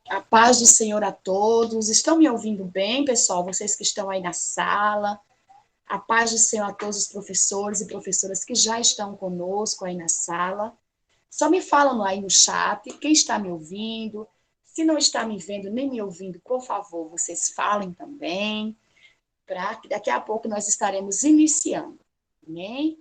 A paz do Senhor a todos. Estão me ouvindo bem, pessoal? Vocês que estão aí na sala. A paz do Senhor a todos os professores e professoras que já estão conosco aí na sala. Só me falam aí no chat quem está me ouvindo. Se não está me vendo nem me ouvindo, por favor, vocês falem também, para que daqui a pouco nós estaremos iniciando. Amém?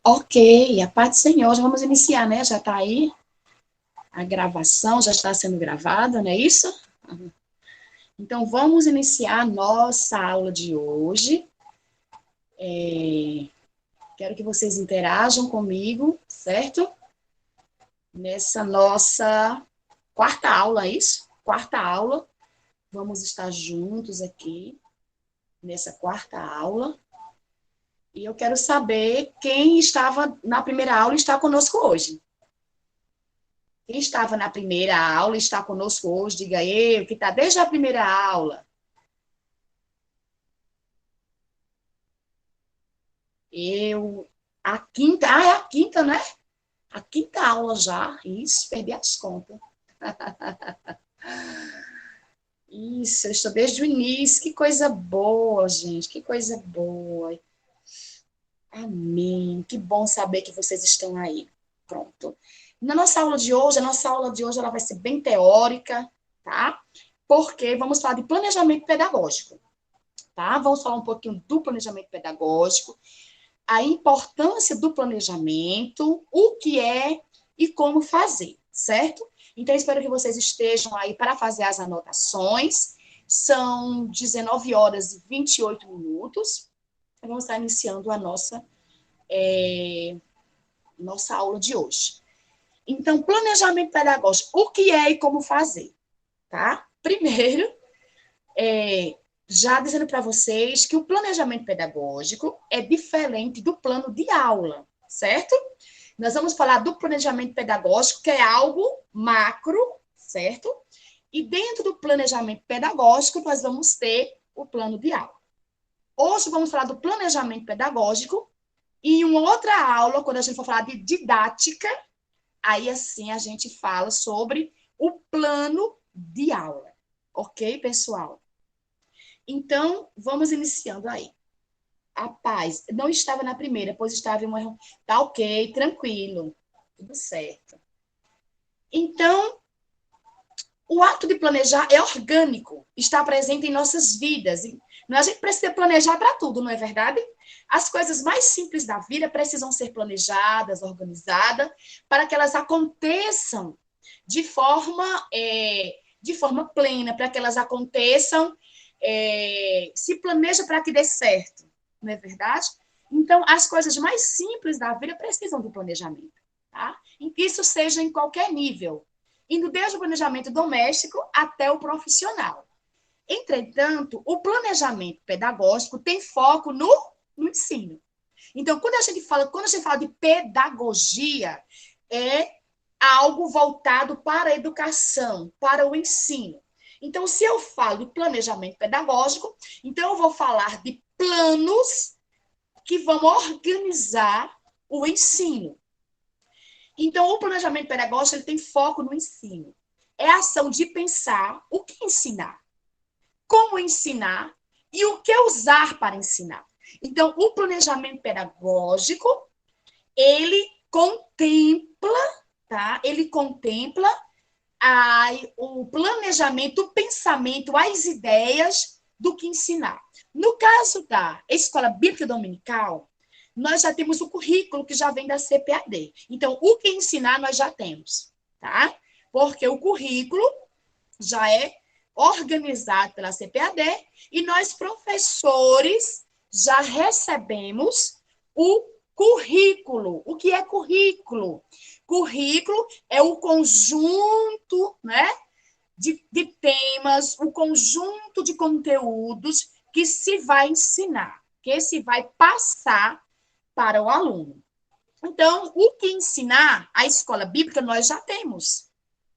Ok, a paz do Senhor. Já vamos iniciar, né? Já está aí a gravação, já está sendo gravada, não é isso? Então, vamos iniciar a nossa aula de hoje. Quero que vocês interajam comigo, certo? Nessa nossa quarta aula, é isso? Quarta aula. Vamos estar juntos aqui nessa quarta aula. E eu quero saber quem estava na primeira aula e está conosco hoje. Quem estava na primeira aula e está conosco hoje, diga eu, que está desde a primeira aula. Eu, a quinta, é a quinta, né? A quinta aula já, isso, perdi as contas. Isso, eu estou desde o início, que coisa boa, gente, que coisa boa. Amém, que bom saber que vocês estão aí. Pronto. Na nossa aula de hoje, a nossa aula de hoje ela vai ser bem teórica, tá? Porque vamos falar de planejamento pedagógico, tá? Vamos falar um pouquinho do planejamento pedagógico, a importância do planejamento, o que é e como fazer, certo? Então, espero que vocês estejam aí para fazer as anotações. São 19 horas e 28 minutos. Vamos estar iniciando a nossa aula de hoje. Então, planejamento pedagógico, o que é e como fazer, tá? Primeiro, já dizendo para vocês que o planejamento pedagógico é diferente do plano de aula, certo? Nós vamos falar do planejamento pedagógico, que é algo macro, certo? E dentro do planejamento pedagógico, nós vamos ter o plano de aula. Hoje vamos falar do planejamento pedagógico, e em uma outra aula, quando a gente for falar de didática, aí assim a gente fala sobre o plano de aula. Ok, pessoal? Então, vamos iniciando aí. A paz, não estava na primeira, pois estava em uma. Tá ok, tranquilo, tudo certo. Então, o ato de planejar é orgânico, está presente em nossas vidas. A gente precisa planejar para tudo, não é verdade? As coisas mais simples da vida precisam ser planejadas, organizadas, para que elas aconteçam de forma plena, para que elas aconteçam, se planeja para que dê certo, não é verdade? Então, as coisas mais simples da vida precisam de planejamento, tá? E que isso seja em qualquer nível, indo desde o planejamento doméstico até o profissional. Entretanto, o planejamento pedagógico tem foco no ensino. Então, quando a gente fala de pedagogia, é algo voltado para a educação, para o ensino. Então, se eu falo de planejamento pedagógico, então eu vou falar de planos que vão organizar o ensino. Então, o planejamento pedagógico ele tem foco no ensino. É a ação de pensar o que ensinar, como ensinar e o que usar para ensinar. Então, o planejamento pedagógico, ele contempla, tá? Ele contempla o planejamento, o pensamento, as ideias do que ensinar. No caso da Escola Bíblica Dominical, nós já temos o currículo que já vem da CPAD. Então, o que ensinar nós já temos, tá? Porque o currículo já é organizado pela CPAD e nós, professores, já recebemos o currículo. O que é currículo? Currículo é o conjunto, né, de temas, o conjunto de conteúdos que se vai ensinar, que se vai passar para o aluno. Então, o que ensinar a escola bíblica nós já temos,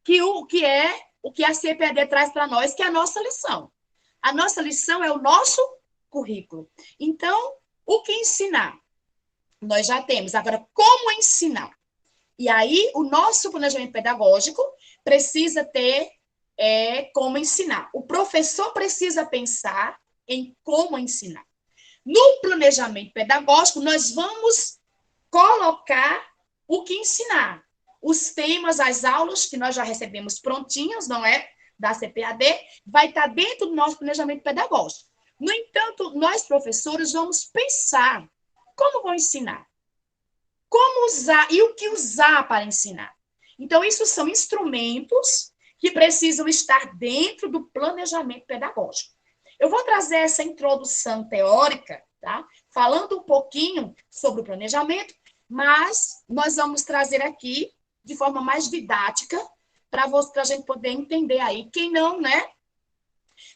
que o que a CPAD traz para nós, que é a nossa lição. A nossa lição é o nosso currículo. Então, o que ensinar? Nós já temos. Agora, como ensinar? E aí, o nosso planejamento pedagógico precisa ter como ensinar. O professor precisa pensar em como ensinar. No planejamento pedagógico, nós vamos colocar o que ensinar. Os temas, as aulas que nós já recebemos prontinhas, não é? Da CPAD, vai estar dentro do nosso planejamento pedagógico. No entanto, nós, professores, vamos pensar como vou ensinar, como usar e o que usar para ensinar. Então, isso são instrumentos que precisam estar dentro do planejamento pedagógico. Eu vou trazer essa introdução teórica, tá? Falando um pouquinho sobre o planejamento, mas nós vamos trazer aqui de forma mais didática para a gente poder entender aí. Quem não, né?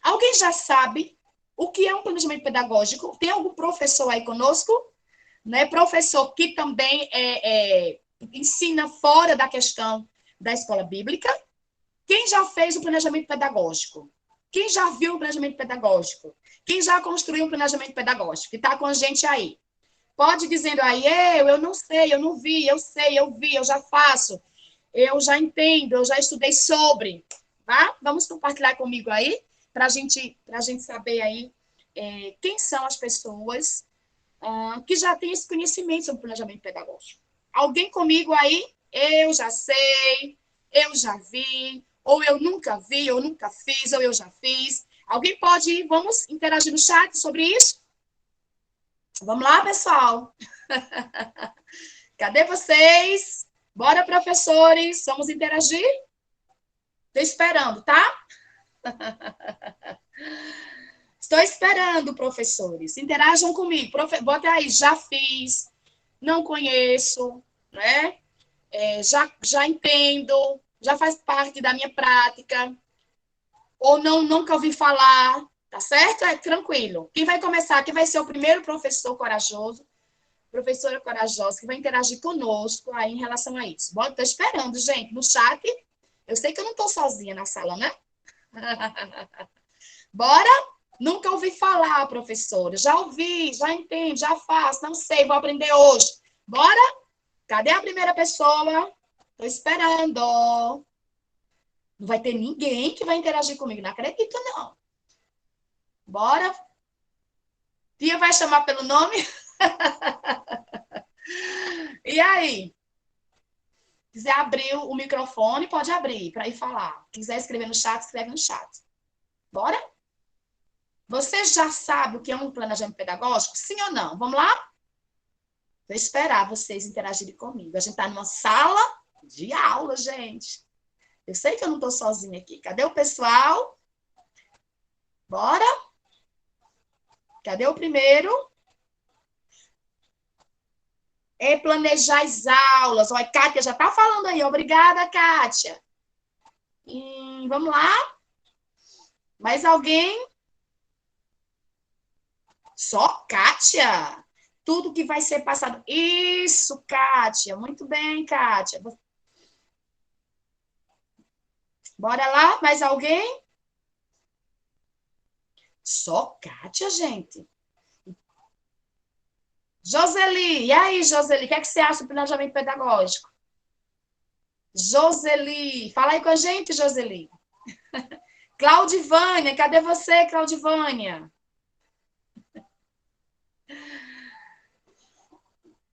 Alguém já sabe o que é um planejamento pedagógico? Tem algum professor aí conosco? Né? Professor que também ensina fora da questão da escola bíblica. Quem já fez o planejamento pedagógico? Quem já viu o planejamento pedagógico? Quem já construiu um planejamento pedagógico? Que está com a gente aí. Pode dizendo aí, eu não sei, eu não vi, eu sei, eu vi, eu já faço, eu já entendo, eu já estudei sobre. Tá? Vamos compartilhar comigo aí, para a gente saber aí quem são as pessoas que já têm esse conhecimento sobre planejamento pedagógico. Alguém comigo aí? Eu já sei, eu já vi, ou eu nunca vi, eu nunca fiz, ou eu já fiz. Alguém pode ir? Vamos interagir no chat sobre isso? Vamos lá, pessoal. Cadê vocês? Bora, professores, vamos interagir? Estou esperando, tá? Estou esperando, professores. Interajam comigo. Bota aí, já fiz, não conheço, né? Já entendo, já faz parte da minha prática, ou não, nunca ouvi falar, tá certo? É tranquilo. Quem vai começar? Quem vai ser o primeiro professor corajoso, professora corajosa, que vai interagir conosco aí em relação a isso? Estou esperando, gente, no chat. Eu sei que eu não estou sozinha na sala, né? Bora? Nunca ouvi falar, professora. Já ouvi, já entendo, já faço, não sei, vou aprender hoje. Bora? Cadê a primeira pessoa? Estou esperando. Não vai ter ninguém que vai interagir comigo. Não acredito, não. Bora? Tia vai chamar pelo nome? E aí? Quiser abrir o microfone, pode abrir para ir falar. Quiser escrever no chat, escreve no chat. Bora? Você já sabe o que é um planejamento pedagógico? Sim ou não? Vamos lá? Vou esperar vocês interagirem comigo. A gente está numa sala de aula, gente. Eu sei que eu não estou sozinha aqui. Cadê o pessoal? Bora? Cadê o primeiro? É planejar as aulas. Olha, Kátia já está falando aí. Obrigada, Kátia. Vamos lá? Mais alguém? Só Kátia? Tudo que vai ser passado. Isso, Kátia. Muito bem, Kátia. Bora lá, mais alguém? Só Kátia, gente. Joseli, e aí, Joseli, o que é que você acha do planejamento pedagógico? Joseli, fala aí com a gente, Joseli. Claudivânia, cadê você, Claudivânia?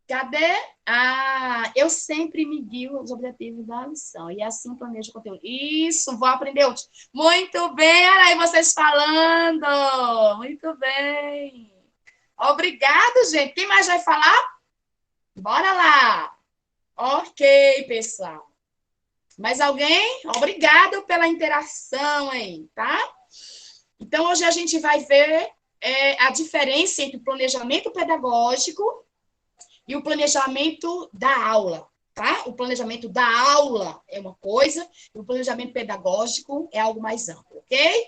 Cadê? Ah, eu sempre me guio os objetivos da lição e assim planejo o conteúdo. Isso, vou aprender outros. Muito bem, olha aí vocês falando. Muito bem. Obrigado, gente. Quem mais vai falar? Bora lá. Ok, pessoal. Mais alguém? Obrigado pela interação aí, tá? Então, hoje a gente vai ver a diferença entre o planejamento pedagógico e o planejamento da aula, tá? O planejamento da aula é uma coisa, e o planejamento pedagógico é algo mais amplo, ok?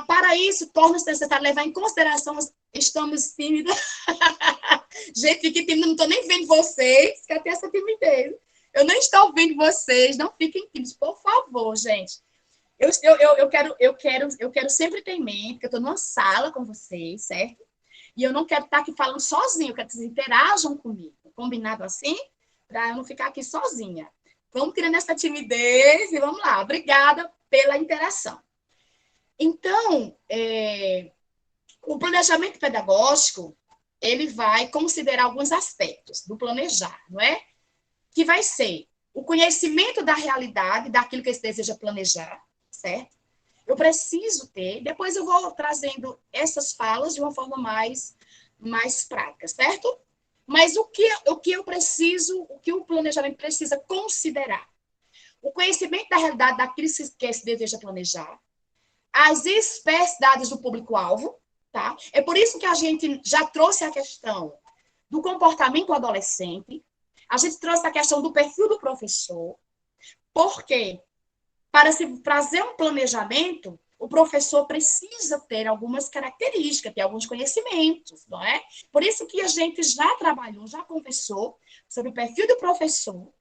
Para isso, torna-se necessário levar em consideração, estamos tímidos. Gente, fiquem tímidos, não estou nem vendo vocês, que até essa timidez. Eu não estou vendo vocês, não fiquem tímidos, por favor, gente. Eu quero sempre ter em mente que eu estou numa sala com vocês, certo? E eu não quero estar aqui falando sozinho, eu quero que vocês interajam comigo. Combinado assim? Para eu não ficar aqui sozinha. Vamos tirando essa timidez e vamos lá. Obrigada pela interação. Então, o planejamento pedagógico, ele vai considerar alguns aspectos do planejar, não é? Que vai ser o conhecimento da realidade, daquilo que você deseja planejar, certo? Eu preciso ter, depois eu vou trazendo essas falas de uma forma mais prática, certo? Mas o que eu preciso, o que o planejamento precisa considerar? O conhecimento da realidade daquilo que se deseja planejar, as especificidades do público-alvo, tá? É por isso que a gente já trouxe a questão do comportamento adolescente, a gente trouxe a questão do perfil do professor, porque para se fazer um planejamento, o professor precisa ter algumas características, ter alguns conhecimentos, não é? Por isso que a gente já trabalhou, já conversou sobre o perfil do professor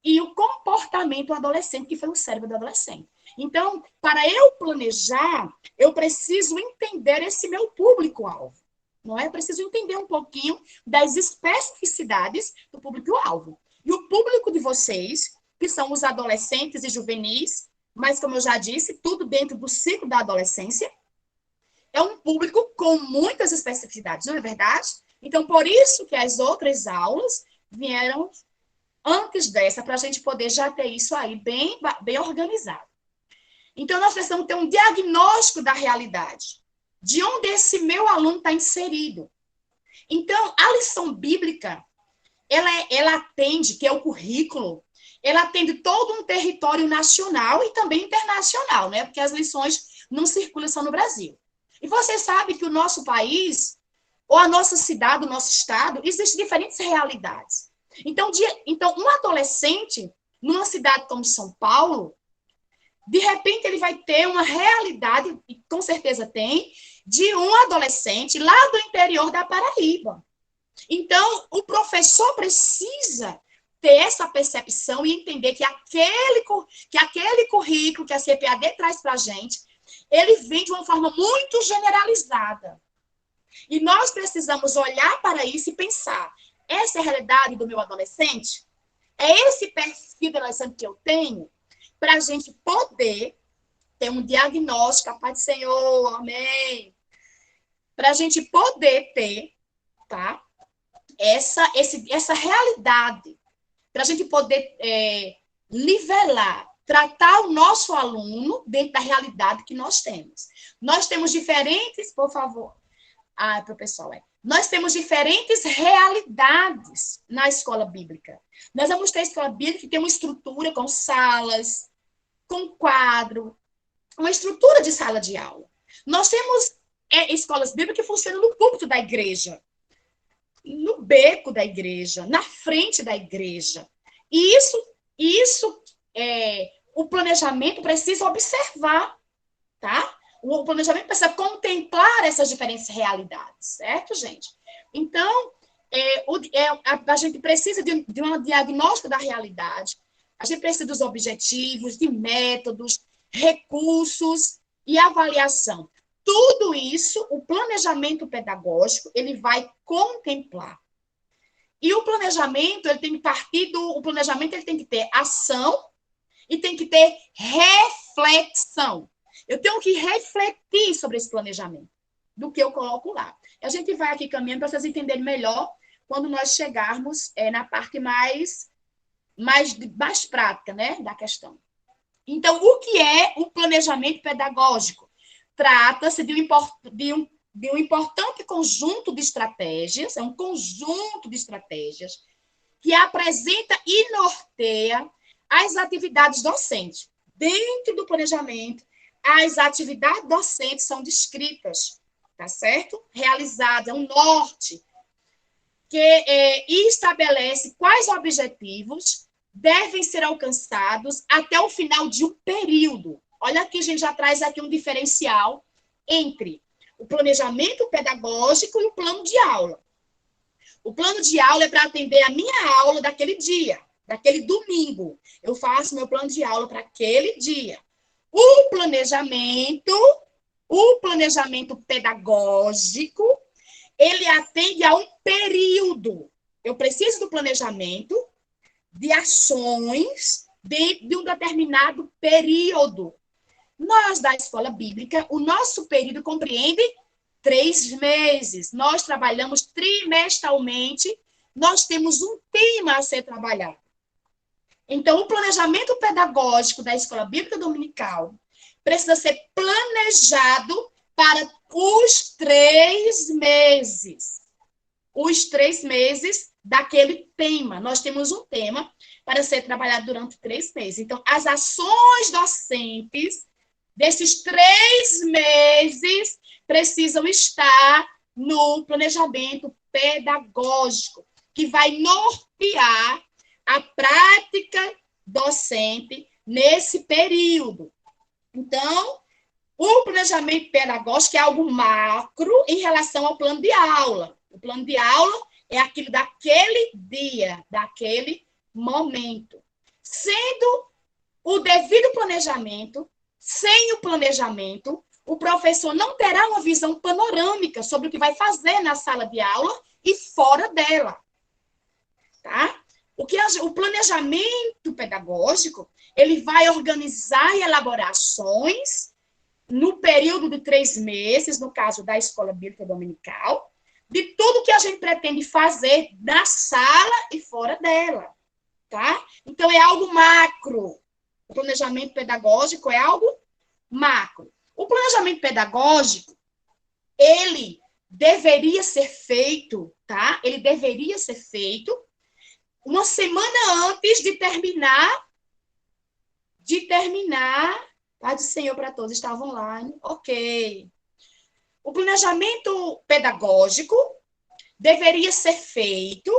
e o comportamento adolescente, que foi o cérebro do adolescente. Então, para eu planejar, eu preciso entender esse meu público-alvo, não é? Eu preciso entender um pouquinho das especificidades do público-alvo. E o público de vocês, que são os adolescentes e juvenis, mas, como eu já disse, tudo dentro do ciclo da adolescência, é um público com muitas especificidades, não é verdade? Então, por isso que as outras aulas vieram antes dessa, para a gente poder já ter isso aí bem organizado. Então, nós precisamos ter um diagnóstico da realidade, de onde esse meu aluno está inserido. Então, a lição bíblica, ela atende, que é o currículo, ela atende todo um território nacional e também internacional, né? Porque as lições não circulam só no Brasil. E você sabe que o nosso país, ou a nossa cidade, o nosso estado, existem diferentes realidades. Então, um adolescente, numa cidade como São Paulo, de repente ele vai ter uma realidade, e com certeza tem, de um adolescente lá do interior da Paraíba. Então, o professor precisa ter essa percepção e entender que aquele currículo que a CPAD traz para a gente, ele vem de uma forma muito generalizada. E nós precisamos olhar para isso e pensar, essa é a realidade do meu adolescente? É esse perfil de adolescente que eu tenho? Para a gente poder ter um diagnóstico, a paz do Senhor, amém. Para a gente poder ter, tá? Essa realidade, para a gente poder nivelar, tratar o nosso aluno dentro da realidade que nós temos. Nós temos diferentes, por favor, para o pessoal, nós temos diferentes realidades na escola bíblica. Nós vamos ter a escola bíblica que tem uma estrutura com salas, com quadro, uma estrutura de sala de aula. Nós temos escolas bíblicas que funcionam no púlpito da igreja, no beco da igreja, na frente da igreja. E isso o planejamento precisa observar, tá? O planejamento precisa contemplar essas diferentes realidades, certo, gente? Então, a gente precisa de um diagnóstico da realidade, A gente precisa dos objetivos, de métodos, recursos e avaliação. Tudo isso, o planejamento pedagógico, ele vai contemplar. E o planejamento, ele tem que partir o planejamento, ele tem que ter ação e tem que ter reflexão. Eu tenho que refletir sobre esse planejamento, do que eu coloco lá. A gente vai aqui caminhando para vocês entenderem melhor quando nós chegarmos na parte mais prática, né, da questão. Então, o que é o planejamento pedagógico? Trata-se de um importante conjunto de estratégias, é um conjunto de estratégias que apresenta e norteia as atividades docentes. Dentro do planejamento, as atividades docentes são descritas, tá certo? Realizadas, é um norte e estabelece quais objetivos devem ser alcançados até o final de um período. Olha aqui, a gente já traz aqui um diferencial entre o planejamento pedagógico e o plano de aula. O plano de aula é para atender a minha aula daquele dia, daquele domingo. Eu faço meu plano de aula para aquele dia. O planejamento pedagógico, ele atende a um período. Eu preciso do planejamento de ações dentro de um determinado período. Nós, da escola bíblica, o nosso período compreende 3 meses. Nós trabalhamos trimestralmente, nós temos um tema a ser trabalhado. Então, o planejamento pedagógico da escola bíblica dominical precisa ser planejado para os 3 meses. Os 3 meses daquele tema. Nós temos um tema para ser trabalhado durante 3 meses. Então, as ações docentes desses 3 meses precisam estar no planejamento pedagógico, que vai nortear a prática docente nesse período. Então, o planejamento pedagógico é algo macro em relação ao plano de aula. O plano de aula é aquilo daquele dia, daquele momento. Sendo o devido planejamento, sem o planejamento, o professor não terá uma visão panorâmica sobre o que vai fazer na sala de aula e fora dela. Tá? O planejamento pedagógico, ele vai organizar e elaborar ações no período de 3 meses, no caso da escola bíblica dominical, de tudo que a gente pretende fazer na sala e fora dela, tá? Então, é algo macro. O planejamento pedagógico é algo macro. O planejamento pedagógico, ele deveria ser feito, tá? Ele deveria ser feito uma semana antes de terminar, Pai do Senhor para todos, estava online, ok. O planejamento pedagógico deveria ser feito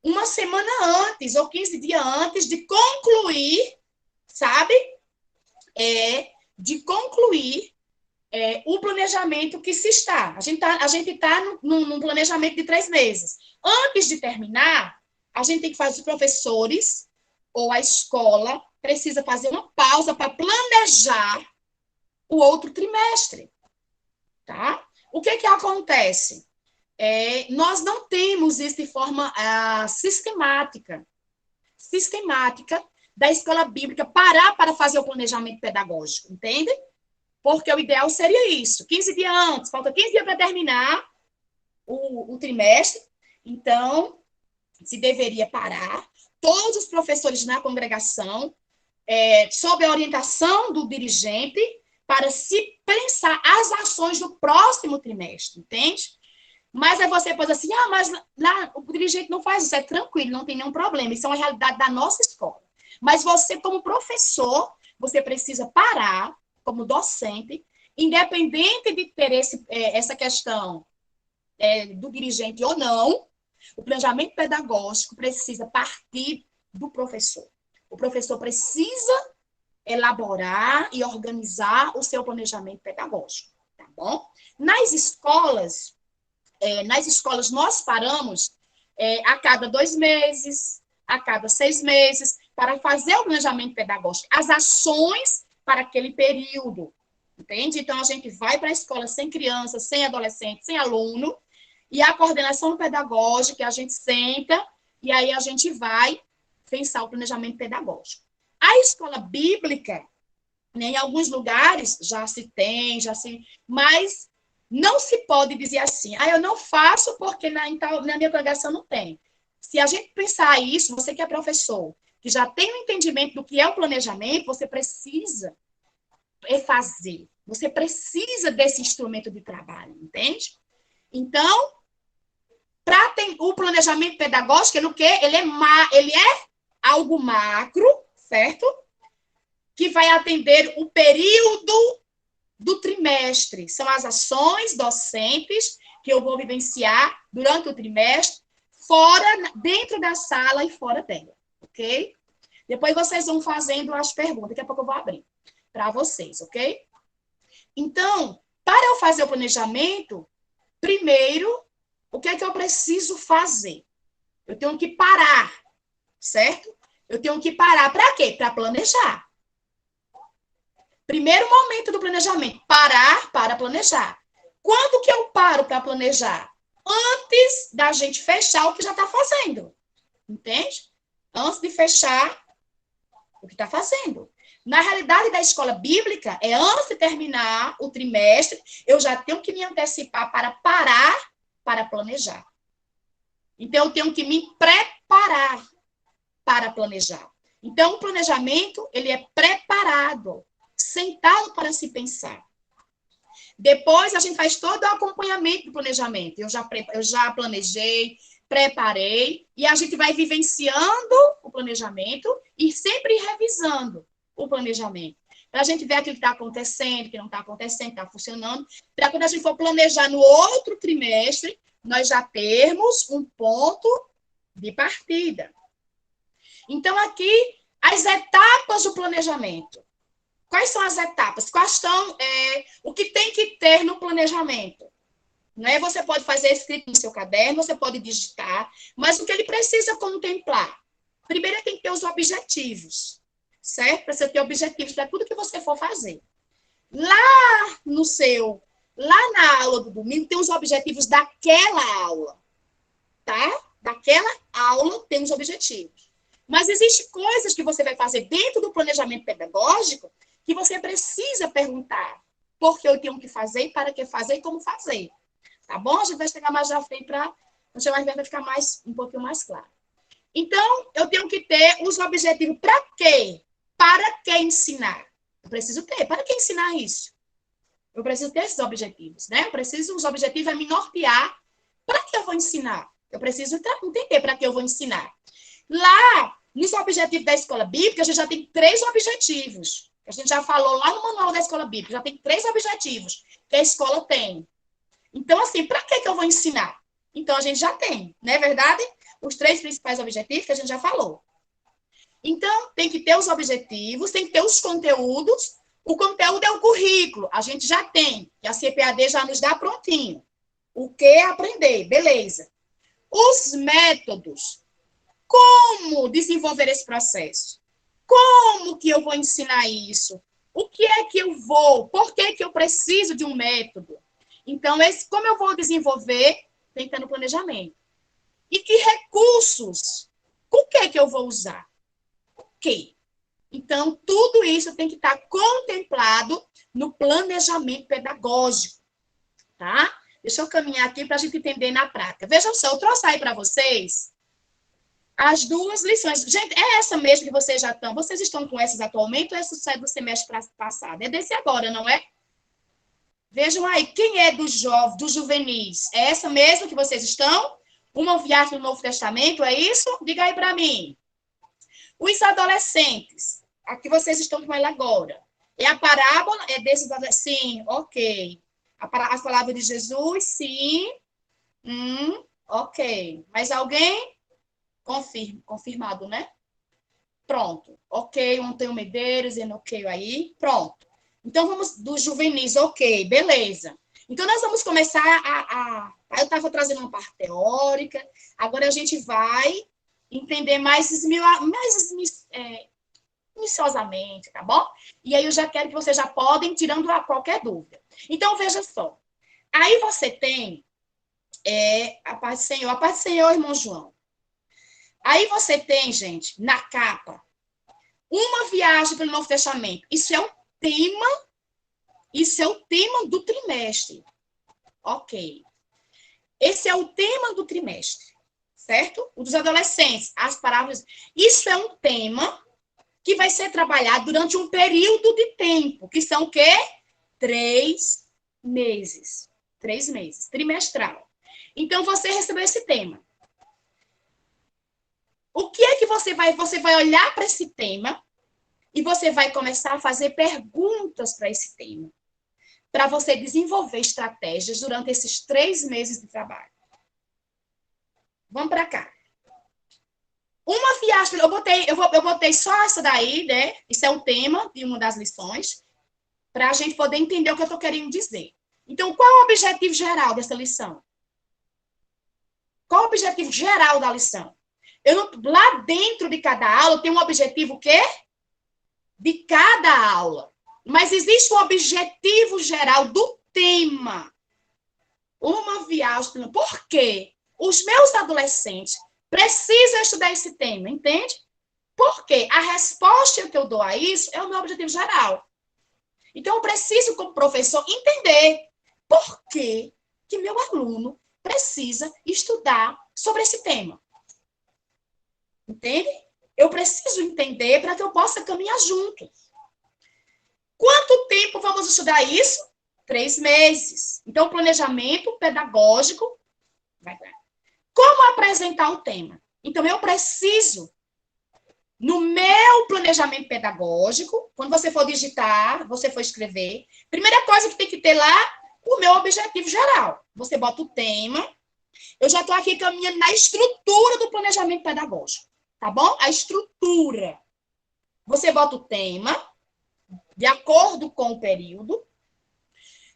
uma semana antes, ou 15 dias antes de concluir, sabe? De concluir o planejamento que se está. A gente está num planejamento de 3 meses. Antes de terminar, a gente tem que fazer, os professores ou a escola precisa fazer uma pausa para planejar o outro trimestre. Tá? O que acontece? Nós não temos isso de forma sistemática da escola bíblica parar para fazer o planejamento pedagógico, entende? Porque o ideal seria isso, 15 dias antes, falta 15 dias para terminar o trimestre, então se deveria parar, todos os professores na congregação, sob a orientação do dirigente, para se pensar as ações do próximo trimestre, entende? Mas aí você pode assim, mas lá, o dirigente não faz isso, é tranquilo, não tem nenhum problema, isso é uma realidade da nossa escola. Mas você, como professor, você precisa parar, como docente, independente de ter essa questão do dirigente ou não, o planejamento pedagógico precisa partir do professor. O professor precisa elaborar e organizar o seu planejamento pedagógico, tá bom? Nas escolas nós paramos a cada 2 meses, a cada 6 meses, para fazer o planejamento pedagógico, as ações para aquele período, entende? Então, a gente vai para a escola sem criança, sem adolescente, sem aluno, e a coordenação pedagógica, a gente senta, e aí a gente vai pensar o planejamento pedagógico. A escola bíblica, né, em alguns lugares já se tem, mas não se pode dizer assim, eu não faço porque na minha congregação não tem. Se a gente pensar isso, você que é professor, que já tem um entendimento do que é o planejamento, você precisa fazer. Você precisa desse instrumento de trabalho, entende? Então, o planejamento pedagógico, ele é algo macro, certo? Que vai atender o período do trimestre. São as ações docentes que eu vou vivenciar durante o trimestre, dentro da sala e fora dela, ok? Depois vocês vão fazendo as perguntas, daqui a pouco eu vou abrir para vocês, ok? Então, para eu fazer o planejamento, primeiro, o que é que eu preciso fazer? Eu tenho que parar, certo? Eu tenho que parar para quê? Para planejar. Primeiro momento do planejamento, parar para planejar. Quando que eu paro para planejar? Antes da gente fechar o que já está fazendo. Entende? Antes de fechar o que está fazendo. Na realidade da escola bíblica, antes de terminar o trimestre, eu já tenho que me antecipar para parar para planejar. Então, eu tenho que me preparar para planejar. Então, o planejamento, ele é preparado, sentado para se pensar. Depois, a gente faz todo o acompanhamento do planejamento. Eu já planejei, preparei, e a gente vai vivenciando o planejamento e sempre revisando o planejamento. Para a gente ver aquilo que está acontecendo, que não está acontecendo, que está funcionando, para quando a gente for planejar no outro trimestre, nós já termos um ponto de partida. Então, aqui, as etapas do planejamento. Quais são as etapas? Quais são o que tem que ter no planejamento? Né? Você pode fazer escrito no seu caderno, você pode digitar, mas o que ele precisa contemplar? Primeiro, ele tem que ter os objetivos, certo? Para você ter objetivos para tudo que você for fazer. Lá na aula do domingo, tem os objetivos daquela aula, tá? Daquela aula tem os objetivos. Mas existem coisas que você vai fazer dentro do planejamento pedagógico que você precisa perguntar por que eu tenho que fazer, para que fazer e como fazer. Tá bom? A gente vai chegar mais à frente para vai ficar um pouquinho mais claro. Então, eu tenho que ter os objetivos. Para quê? Para que ensinar? Eu preciso ter. Para que ensinar isso? Eu preciso ter esses objetivos, né? Os objetivos é me nortear. Para que eu vou ensinar? Eu preciso entender para que eu vou ensinar. Lá, nos objetivos da escola bíblica, a gente já tem 3 objetivos. A gente já falou lá no manual da escola bíblica, já tem 3 objetivos que a escola tem. Então, assim, para que eu vou ensinar? Então, a gente já tem, não é verdade? Os 3 principais objetivos que a gente já falou. Então, tem que ter os objetivos, tem que ter os conteúdos. O conteúdo é o currículo, a gente já tem, e a CPAD já nos dá prontinho. O que aprender, beleza. Os métodos. Como desenvolver esse processo? Como que eu vou ensinar isso? O que é que eu vou? Por que que eu preciso de um método? Então, como eu vou desenvolver, tem que estar no planejamento. E que recursos? O que é que eu vou usar? O quê? Então, tudo isso tem que estar contemplado no planejamento pedagógico, tá? Deixa eu caminhar aqui para a gente entender na prática. Vejam só, eu trouxe aí para vocês as 2 lições. Gente, é essa mesmo que vocês já estão. Vocês estão com essas atualmente ou essa sai do semestre passado? É desse agora, não é? Vejam aí, quem é dos juvenis? É essa mesmo que vocês estão? Uma viagem no Novo Testamento, é isso? Diga aí para mim. Os adolescentes, a que vocês estão com ela agora. É a parábola? É desses adolescentes? Sim, ok. As palavras de Jesus? Sim. Ok. Mais alguém? Confirmado, né? Pronto. Ok, Antônio Medeiros, ok aí. Pronto. Então, vamos dos juvenis, ok, beleza. Então, nós vamos começar eu estava trazendo uma parte teórica, agora a gente vai entender minuciosamente, tá bom? E aí eu já quero que vocês já podem tirando qualquer dúvida. Então, veja só. Aí você tem a paz do Senhor, irmão João. Aí você tem, gente, na capa, uma viagem pelo Novo Testamento. Isso é o tema do trimestre. Ok. Esse é o tema do trimestre, certo? O dos adolescentes, as palavras. Isso é um tema que vai ser trabalhado durante um período de tempo, que são o quê? 3 meses. 3 meses, trimestral. Então, você recebeu esse tema. O que é que você vai olhar para esse tema e você vai começar a fazer perguntas para esse tema, para você desenvolver estratégias durante esses 3 meses de trabalho. Vamos para cá. Uma viagem, eu botei só essa daí, né? Isso é um tema de uma das lições, para a gente poder entender o que eu estou querendo dizer. Então, qual é o objetivo geral dessa lição? Qual é o objetivo geral da lição? Lá dentro de cada aula tem um objetivo o quê? De cada aula. Mas existe um objetivo geral do tema. Uma viagem. Por quê? Os meus adolescentes precisam estudar esse tema, entende? Porque a resposta que eu dou a isso é o meu objetivo geral. Então, eu preciso, como professor, entender por que meu aluno precisa estudar sobre esse tema. Entende? Eu preciso entender para que eu possa caminhar junto. Quanto tempo vamos estudar isso? 3 meses. Então, planejamento pedagógico. Como apresentar o tema? Então, eu preciso, no meu planejamento pedagógico, quando você for digitar, você for escrever, primeira coisa que tem que ter lá, o meu objetivo geral. Você bota o tema. Eu já estou aqui caminhando na estrutura do planejamento pedagógico. Tá bom? A estrutura. Você bota o tema, de acordo com o período.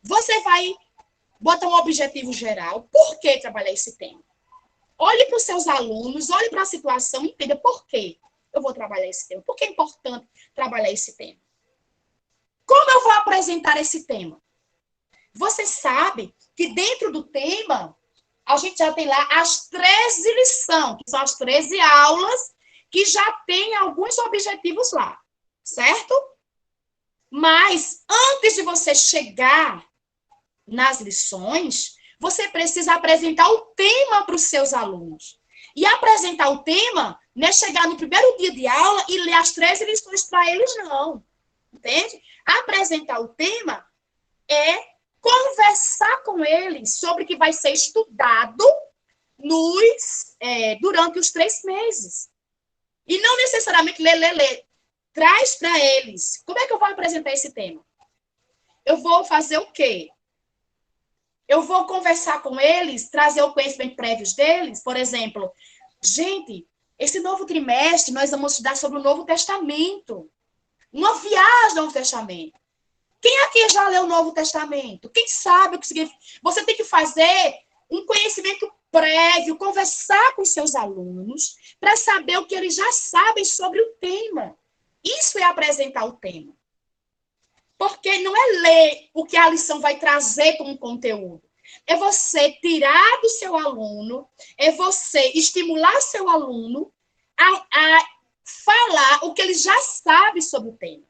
Você vai botar um objetivo geral. Por que trabalhar esse tema? Olhe para os seus alunos, olhe para a situação e entenda por que eu vou trabalhar esse tema. Por que é importante trabalhar esse tema? Como eu vou apresentar esse tema? Você sabe que dentro do tema, a gente já tem lá as 13 lições, que são as 13 aulas, que já tem alguns objetivos lá, certo? Mas, antes de você chegar nas lições, você precisa apresentar o tema para os seus alunos. E apresentar o tema não é chegar no primeiro dia de aula e ler as 13 lições para eles, não. Entende? Apresentar o tema é conversar com eles sobre o que vai ser estudado durante os 3 meses. E não necessariamente ler. Traz para eles. Como é que eu vou apresentar esse tema? Eu vou fazer o quê? Eu vou conversar com eles, trazer o conhecimento prévio deles. Por exemplo, gente, esse novo trimestre nós vamos estudar sobre o Novo Testamento. Uma viagem no Novo Testamento. Quem aqui já leu o Novo Testamento? Quem sabe o que significa? Você tem que fazer um conhecimento prévio, conversar com os seus alunos para saber o que eles já sabem sobre o tema. Isso é apresentar o tema. Porque não é ler o que a lição vai trazer como conteúdo. É você tirar do seu aluno, é você estimular seu aluno a falar o que ele já sabe sobre o tema.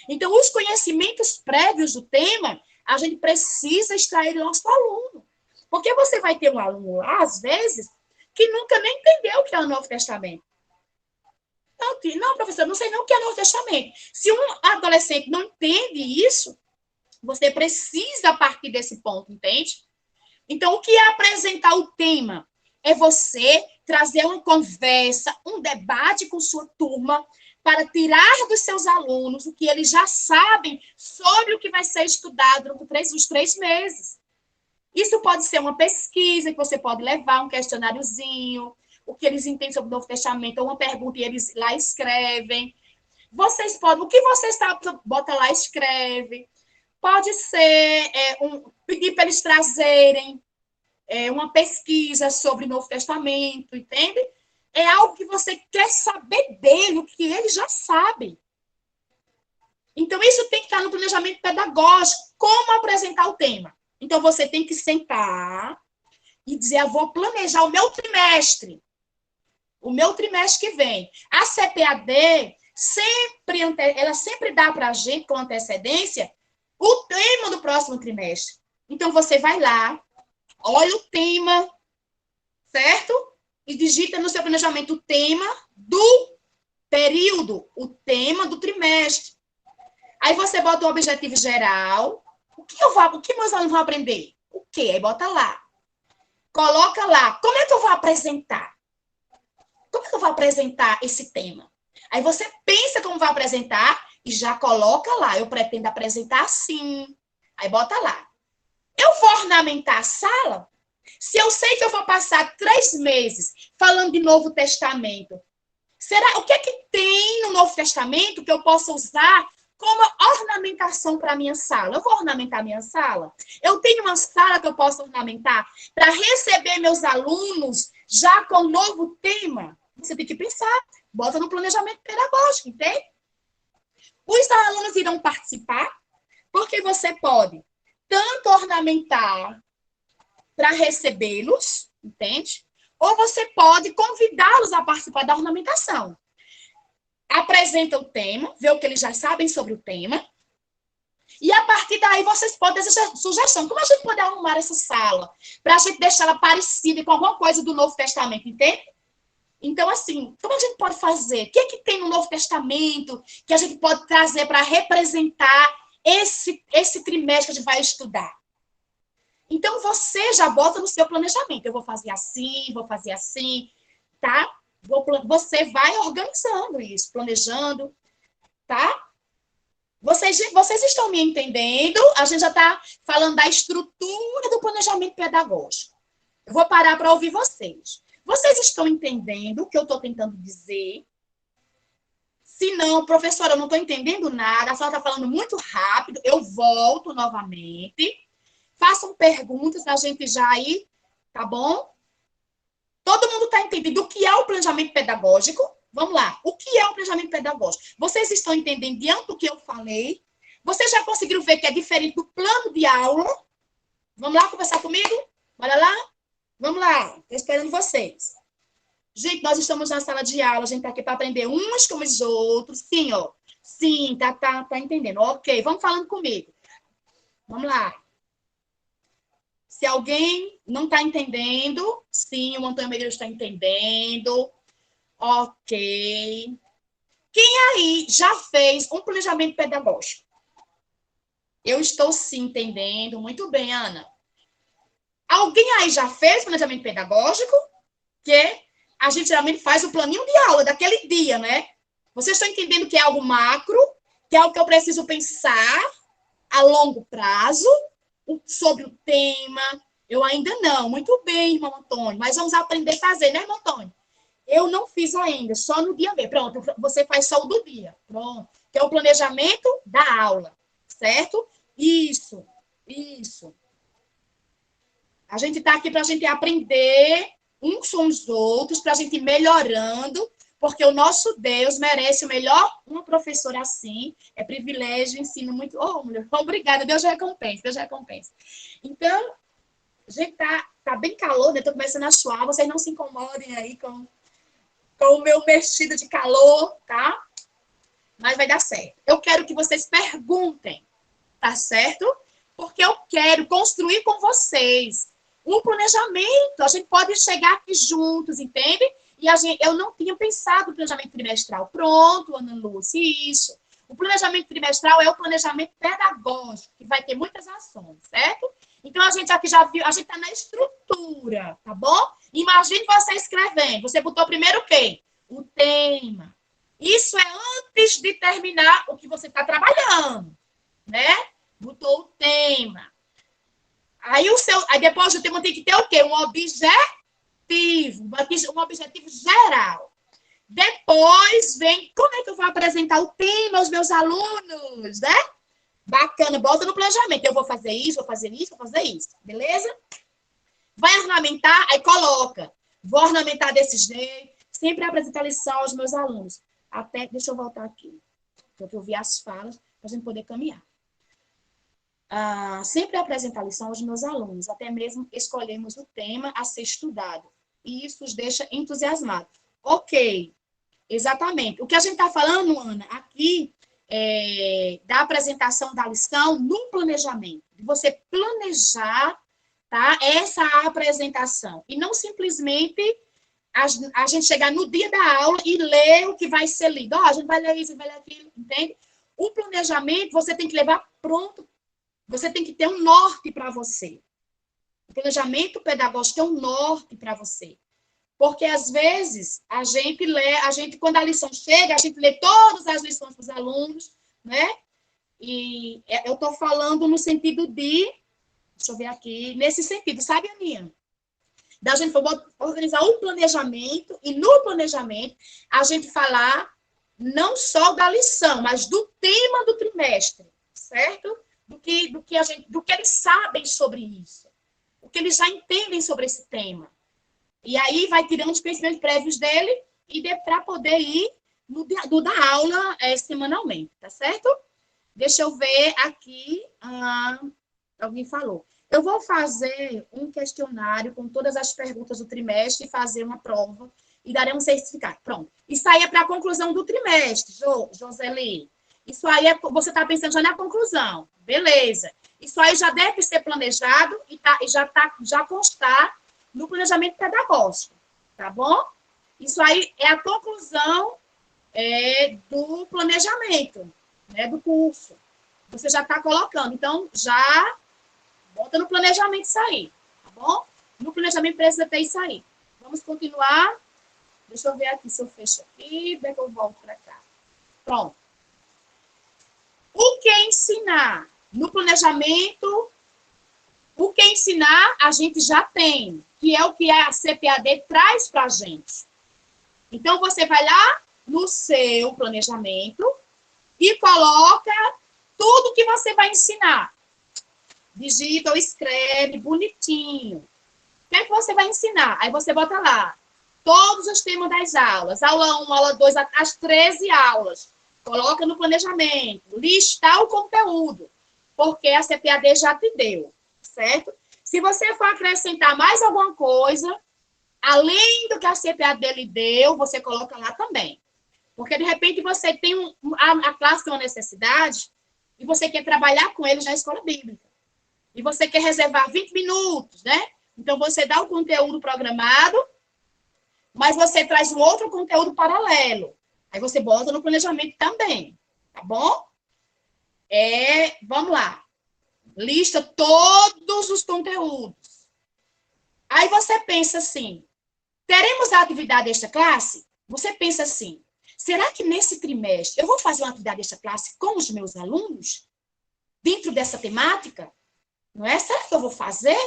Então, os conhecimentos prévios do tema, a gente precisa extrair do nosso aluno. Porque você vai ter um aluno lá, às vezes, que nunca nem entendeu o que é o Novo Testamento. Não, professor, não sei nem o que é o Novo Testamento. Se um adolescente não entende isso, você precisa partir desse ponto, entende? Então, o que é apresentar o tema? É você trazer uma conversa, um debate com sua turma, para tirar dos seus alunos o que eles já sabem sobre o que vai ser estudado durante os 3 meses. Isso pode ser uma pesquisa que você pode levar, um questionáriozinho, o que eles entendem sobre o Novo Testamento, ou uma pergunta e eles lá escrevem. Vocês podem, o que vocês sabem, bota lá, escreve. Pode ser pedir para eles trazerem uma pesquisa sobre o Novo Testamento, entende? é algo que você quer saber dele, o que ele já sabe. Então, isso tem que estar no planejamento pedagógico. Como apresentar o tema? Então, você tem que sentar e dizer, eu vou planejar o meu trimestre. O meu trimestre que vem. A CPAD, ela sempre dá para a gente, com antecedência, o tema do próximo trimestre. Então, você vai lá, olha o tema, certo? E digita no seu planejamento o tema do período, o tema do trimestre. Aí você bota o objetivo geral. O que meus alunos vão aprender? O quê? Aí bota lá. Coloca lá. Como é que eu vou apresentar? Como é que eu vou apresentar esse tema? Aí você pensa como vai apresentar e já coloca lá. Eu pretendo apresentar assim. Aí bota lá. Eu vou ornamentar a sala? Se eu sei que eu vou passar 3 meses falando de Novo Testamento, o que é que tem no Novo Testamento que eu possa usar como ornamentação para a minha sala? Eu vou ornamentar a minha sala? Eu tenho uma sala que eu posso ornamentar para receber meus alunos já com um novo tema? Você tem que pensar. Bota no planejamento pedagógico, entende? Os alunos irão participar porque você pode tanto ornamentar para recebê-los, entende? Ou você pode convidá-los a participar da ornamentação. Apresenta o tema, vê o que eles já sabem sobre o tema, e a partir daí vocês podem ter sugestão. Como a gente pode arrumar essa sala para a gente deixar ela parecida com alguma coisa do Novo Testamento, entende? Então, assim, como a gente pode fazer? O que é que tem no Novo Testamento que a gente pode trazer para representar esse trimestre que a gente vai estudar? Então, você já bota no seu planejamento. Eu vou fazer assim, tá? Você vai organizando isso, planejando, tá? Vocês estão me entendendo? A gente já está falando da estrutura do planejamento pedagógico. Eu vou parar para ouvir vocês. Vocês estão entendendo o que eu estou tentando dizer? Se não, professora, eu não estou entendendo nada, a senhora está falando muito rápido, eu volto novamente. Façam perguntas, a gente já ir, tá bom? Todo mundo está entendendo o que é o planejamento pedagógico? Vamos lá. O que é o planejamento pedagógico? Vocês estão entendendo diante do que eu falei? Vocês já conseguiram ver que é diferente do plano de aula? Vamos lá conversar comigo? Bora lá? Vamos lá. Estou esperando vocês. Gente, nós estamos na sala de aula, a gente está aqui para aprender uns com os outros. Sim, ó. Sim, tá entendendo. Ok, vamos falando comigo. Vamos lá. Se alguém não está entendendo, sim, o Antônio Medeiros está entendendo. Ok. Quem aí já fez um planejamento pedagógico? Eu estou sim entendendo. Muito bem, Ana. Alguém aí já fez planejamento pedagógico? Que a gente geralmente faz o planinho de aula daquele dia, né? Vocês estão entendendo que é algo macro, que é algo que eu preciso pensar a longo prazo, sobre o tema. Eu ainda não. Muito bem, irmão Antônio. Mas vamos aprender a fazer, né, irmão Antônio? Eu não fiz ainda, só no dia B. Pronto, você faz só o do dia. Pronto. Que é o planejamento da aula, certo? Isso. A gente está aqui para a gente aprender uns com os outros, para a gente ir melhorando, porque o nosso Deus merece o melhor. Uma professora assim, é privilégio, ensino muito. Oh, mulher, obrigada, Deus recompensa. Então, a gente tá bem calor, né? Tô começando a suar, vocês não se incomodem aí com o meu vestido de calor, tá? Mas vai dar certo. Eu quero que vocês perguntem, tá certo? Porque eu quero construir com vocês um planejamento. A gente pode chegar aqui juntos, entende? E eu não tinha pensado no planejamento trimestral. Pronto, Ana Lúcia, isso. O planejamento trimestral é o planejamento pedagógico, que vai ter muitas ações, certo? Então, a gente aqui já viu, a gente está na estrutura, tá bom? Imagine você escrevendo. Você botou primeiro o quê? O tema. Isso é antes de terminar o que você está trabalhando, né? Botou o tema. Aí depois do tema tem que ter o quê? Um objetivo geral. Depois vem, como é que eu vou apresentar o tema aos meus alunos, né? Bacana, bota no planejamento. Eu vou fazer isso. Beleza? Vai ornamentar, aí coloca. Vou ornamentar desse jeito. Sempre apresento a lição aos meus alunos. Até, deixa eu voltar aqui, porque eu vi as falas, para a gente poder caminhar. Sempre apresento a lição aos meus alunos, até mesmo escolhemos o tema a ser estudado. E isso os deixa entusiasmados. Ok, exatamente. O que a gente está falando, Ana, aqui da apresentação da lição no planejamento. De você planejar, tá, essa apresentação. E não simplesmente a gente chegar no dia da aula e ler o que vai ser lido. A gente vai ler isso, vai ler aquilo, entende? O planejamento você tem que levar pronto. Você tem que ter um norte para você. O planejamento pedagógico é um norte para você. Porque, às vezes, a gente, quando a lição chega, a gente lê todas as lições para os alunos, né? E eu estou falando no sentido de, deixa eu ver aqui, nesse sentido, sabe, Aninha? Da gente organizar o planejamento, e no planejamento, a gente falar não só da lição, mas do tema do trimestre, certo? Do que eles sabem sobre isso, o que eles já entendem sobre esse tema. E aí vai tirando os conhecimentos prévios dele e para poder ir no da aula semanalmente, tá certo? Deixa eu ver aqui. Alguém falou. Eu vou fazer um questionário com todas as perguntas do trimestre e fazer uma prova e darei um certificado. Pronto. Isso aí é para a conclusão do trimestre, Joseli. Isso aí você está pensando já na conclusão. Beleza. Isso aí já deve ser planejado e já constar no planejamento pedagógico, tá bom? Isso aí é a conclusão do planejamento, né, do curso. Você já está colocando. Então, já bota no planejamento isso aí, tá bom? No planejamento precisa ter isso aí. Vamos continuar. Deixa eu ver aqui se eu fecho aqui, daí eu volto para cá. Pronto. O que ensinar? No planejamento, o que ensinar a gente já tem, que é o que a CPAD traz para a gente. Então, você vai lá no seu planejamento e coloca tudo que você vai ensinar. Digita ou escreve bonitinho. O que é que você vai ensinar? Aí você bota lá todos os temas das aulas. Aula 1, aula 2, as 13 aulas. Coloca no planejamento. Listar o conteúdo. Porque a CPAD já te deu. Certo? Se você for acrescentar mais alguma coisa, além do que a CPAD lhe deu, você coloca lá também. Porque, de repente, você tem a classe tem uma necessidade e você quer trabalhar com eles na escola bíblica. E você quer reservar 20 minutos, né? Então, você dá o conteúdo programado, mas você traz um outro conteúdo paralelo. Aí você bota no planejamento também, tá bom? Vamos lá. Lista todos os conteúdos. Aí você pensa assim, teremos a atividade desta classe? Você pensa assim, será que nesse trimestre eu vou fazer uma atividade desta classe com os meus alunos? Dentro dessa temática? Não é? Será que eu vou fazer?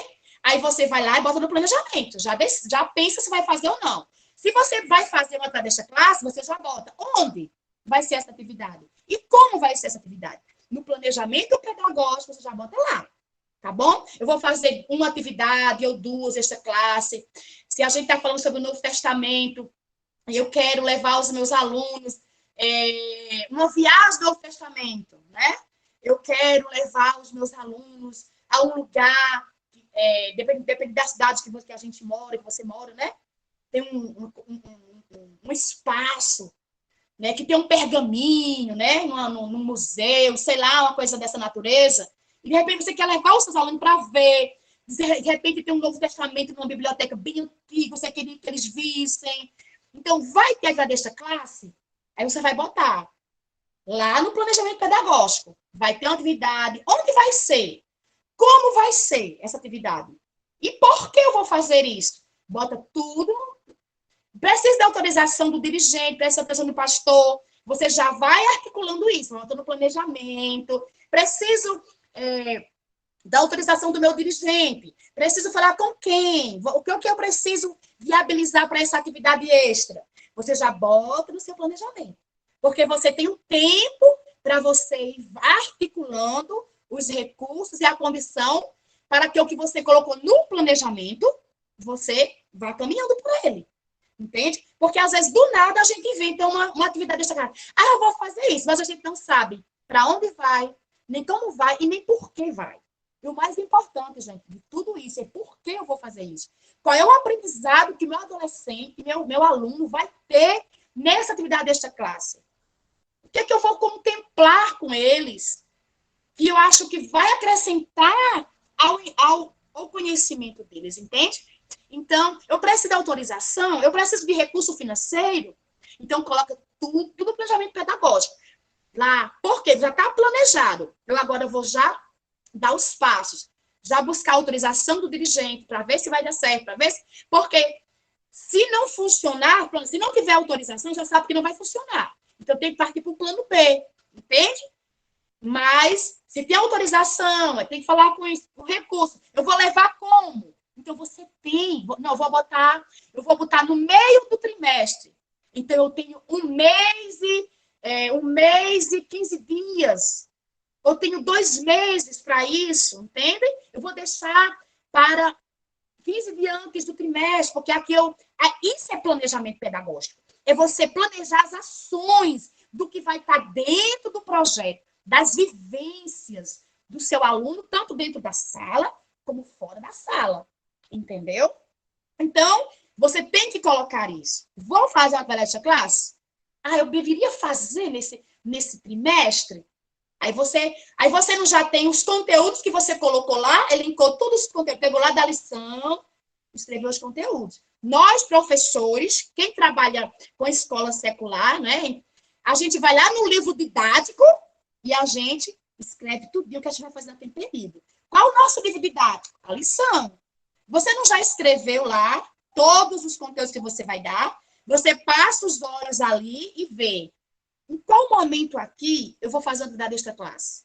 Aí você vai lá e bota no planejamento. Já pensa se vai fazer ou não. Se você vai fazer uma atividade desta classe, você já bota onde vai ser essa atividade. E como vai ser essa atividade? No planejamento pedagógico, você já bota lá. Tá bom? Eu vou fazer uma atividade ou duas desta classe. Se a gente está falando sobre o Novo Testamento, eu quero levar os meus alunos uma viagem do Novo Testamento, né? Eu quero levar os meus alunos a um lugar, depende da cidade que a gente mora, que você mora, né? Tem um espaço, né? Que tem um pergaminho, né? Num museu, sei lá, uma coisa dessa natureza. E, de repente, você quer levar os seus alunos para ver. De repente, tem um Novo Testamento numa biblioteca bem antiga, você queria que eles vissem. Então, vai ter atividade desta classe? Aí você vai botar lá no planejamento pedagógico. Vai ter uma atividade. Onde vai ser? Como vai ser essa atividade? E por que eu vou fazer isso? Bota tudo. Precisa da autorização do dirigente, precisa da autorização do pastor. Você já vai articulando isso, botando no planejamento. Preciso da autorização do meu dirigente. Preciso falar com quem? O que eu preciso viabilizar para essa atividade extra? Você já bota no seu planejamento. Porque você tem um tempo para você ir articulando os recursos e a condição para que o que você colocou no planejamento, você vá caminhando por ele. Entende? Porque, às vezes, do nada, a gente inventa uma atividade extracurricular. Ah, eu vou fazer isso, mas a gente não sabe para onde vai, nem como vai e nem por que vai. E o mais importante, gente, de tudo isso é por que eu vou fazer isso. Qual é o aprendizado que meu adolescente, meu aluno vai ter nessa atividade desta classe? O que é que eu vou contemplar com eles que eu acho que vai acrescentar ao conhecimento deles, entende? Então, eu preciso de autorização, eu preciso de recurso financeiro, então coloca tudo no planejamento pedagógico. Lá, porque já está planejado. Eu agora vou já dar os passos, já buscar a autorização do dirigente para ver se vai dar certo, para ver se... Porque se não funcionar, se não tiver autorização, já sabe que não vai funcionar. Então tem que partir para o plano B, entende? Mas se tem autorização, tem que falar com o recurso. Eu vou levar como? Então você tem, não, eu vou botar no meio do trimestre. Então eu tenho um mês e 15 dias. Eu tenho 2 meses para isso, entende? Eu vou deixar para 15 dias antes do trimestre, porque aqui isso é planejamento pedagógico. É você planejar as ações do que vai estar dentro do projeto, das vivências do seu aluno, tanto dentro da sala como fora da sala. Entendeu? Então, você tem que colocar isso. Vou fazer uma palestra classe? Ah, eu deveria fazer nesse trimestre? Aí você não já tem os conteúdos que você colocou lá, elencou todos os conteúdos, pegou lá da lição, escreveu os conteúdos. Nós, professores, quem trabalha com escola secular, né, a gente vai lá no livro didático e a gente escreve tudo o que a gente vai fazer naquele período. Qual o nosso livro didático? A lição. Você não já escreveu lá todos os conteúdos que você vai dar? Você passa os olhos ali e vê em qual momento aqui eu vou fazer a atividade desta classe?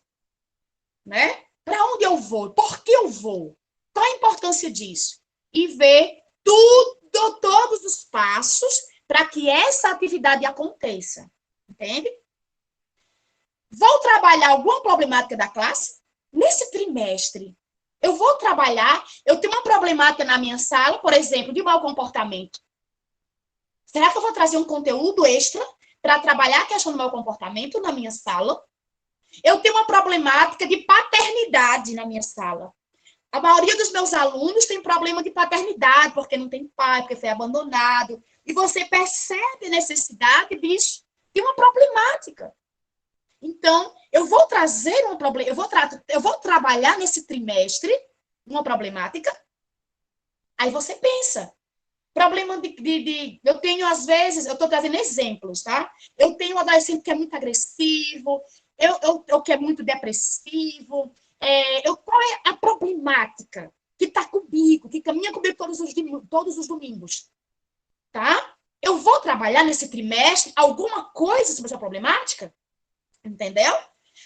Né? Para onde eu vou? Por que eu vou? Qual a importância disso? E ver todos os passos para que essa atividade aconteça. Entende? Vou trabalhar alguma problemática da classe? Nesse trimestre, eu vou trabalhar, eu tenho uma problemática na minha sala, por exemplo, de mau comportamento. Será que eu vou trazer um conteúdo extra para trabalhar a questão do mau comportamento na minha sala? Eu tenho uma problemática de paternidade na minha sala. A maioria dos meus alunos tem problema de paternidade, porque não tem pai, porque foi abandonado. E você percebe a necessidade de uma problemática. Então, eu vou trazer um problema, eu vou trabalhar nesse trimestre uma problemática. Aí você pensa. Problema eu tenho, às vezes, eu estou trazendo exemplos, tá? Eu tenho um adolescente que é muito agressivo, eu que é muito depressivo. Qual é a problemática que está comigo, que caminha comigo todos os domingos? Tá? Eu vou trabalhar nesse trimestre alguma coisa sobre essa problemática? Entendeu?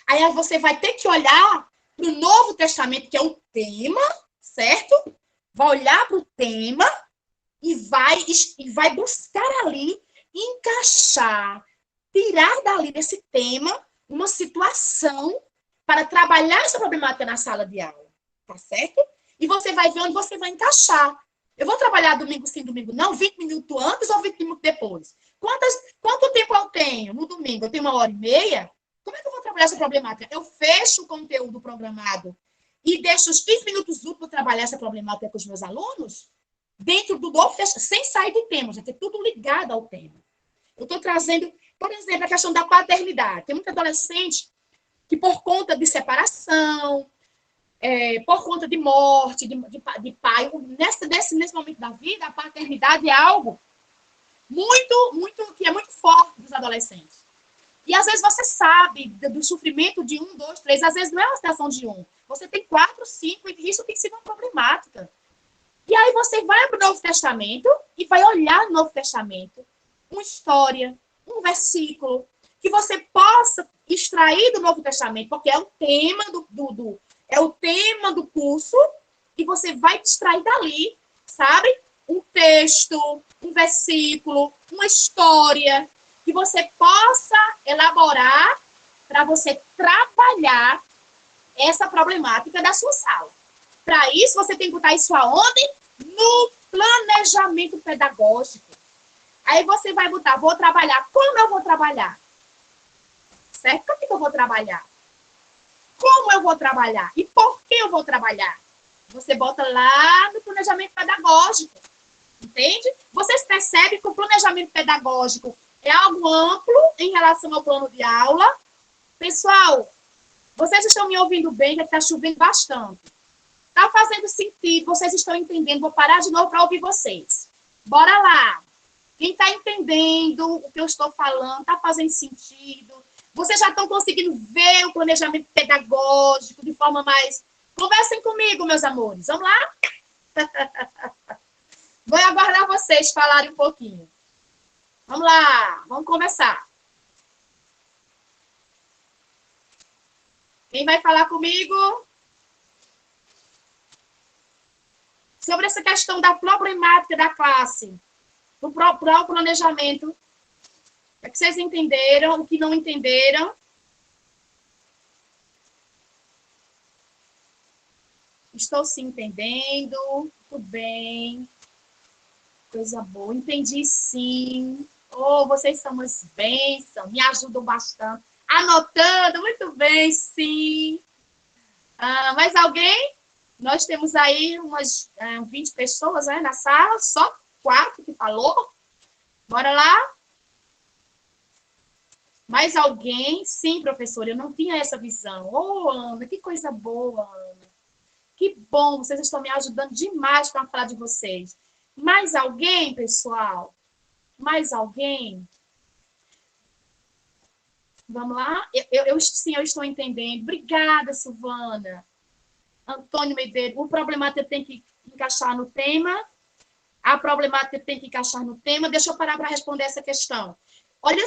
Aí você vai ter que olhar para o Novo Testamento, que é o tema, certo? Vai olhar para o tema e vai buscar ali, encaixar, tirar dali desse tema uma situação para trabalhar essa problemática na sala de aula, tá certo? E você vai ver onde você vai encaixar. Eu vou trabalhar domingo sim, domingo não, 20 minutos antes ou 20 minutos depois? Quanto tempo eu tenho no domingo? Eu tenho 1h30? Como é que eu vou trabalhar essa problemática? Eu fecho o conteúdo programado e deixo os 15 minutos úteis para trabalhar essa problemática com os meus alunos? Dentro do novo, sem sair do tema, já tem tudo ligado ao tema. Eu estou trazendo, por exemplo, a questão da paternidade. Tem muito adolescente que, por conta de separação, por conta de morte, de pai, nesse momento da vida, a paternidade é algo que é muito forte dos adolescentes. E às vezes você sabe do sofrimento de 1, 2, 3, às vezes não é uma situação de 1. Você tem 4, 5, e isso tem sido uma problemática. E aí você vai para o Novo Testamento e vai olhar no Novo Testamento uma história, um versículo, que você possa extrair do Novo Testamento, porque é o tema do curso, e você vai extrair dali, sabe? Um texto, um versículo, uma história, que você possa elaborar para você trabalhar essa problemática da sua sala. Para isso, você tem que botar isso aonde? No planejamento pedagógico. Aí você vai botar, vou trabalhar. Como eu vou trabalhar? Certo? Como que eu vou trabalhar? Como eu vou trabalhar? E por que eu vou trabalhar? Você bota lá no planejamento pedagógico. Entende? Vocês percebem que o planejamento pedagógico é algo amplo em relação ao plano de aula. Pessoal, vocês estão me ouvindo bem, que está chovendo bastante. Está fazendo sentido, vocês estão entendendo. Vou parar de novo para ouvir vocês. Bora lá. Quem está entendendo o que eu estou falando, está fazendo sentido. Vocês já estão conseguindo ver o planejamento pedagógico de forma mais... Conversem comigo, meus amores. Vamos lá? Vou aguardar vocês falarem um pouquinho. Vamos lá, vamos começar. Quem vai falar comigo sobre essa questão da problemática da classe, do próprio planejamento? É que vocês entenderam, o que não entenderam? Estou se entendendo, tudo bem. Coisa boa, entendi sim. Oh, vocês são umas bênçãos, me ajudam bastante. Anotando, muito bem, sim. Mais alguém? Nós temos aí umas 20 pessoas, né, na sala, só 4 que falou. Bora lá? Mais alguém? Sim, professora, eu não tinha essa visão. Oh, Ana, que coisa boa, Ana. Que bom, vocês estão me ajudando demais para falar de vocês. Mais alguém, pessoal? Mais alguém? Vamos lá? Sim, eu estou entendendo. Obrigada, Silvana. Antônio Medeiros, o problemática tem que encaixar no tema. A problemática tem que encaixar no tema. Deixa eu parar para responder essa questão. Olha,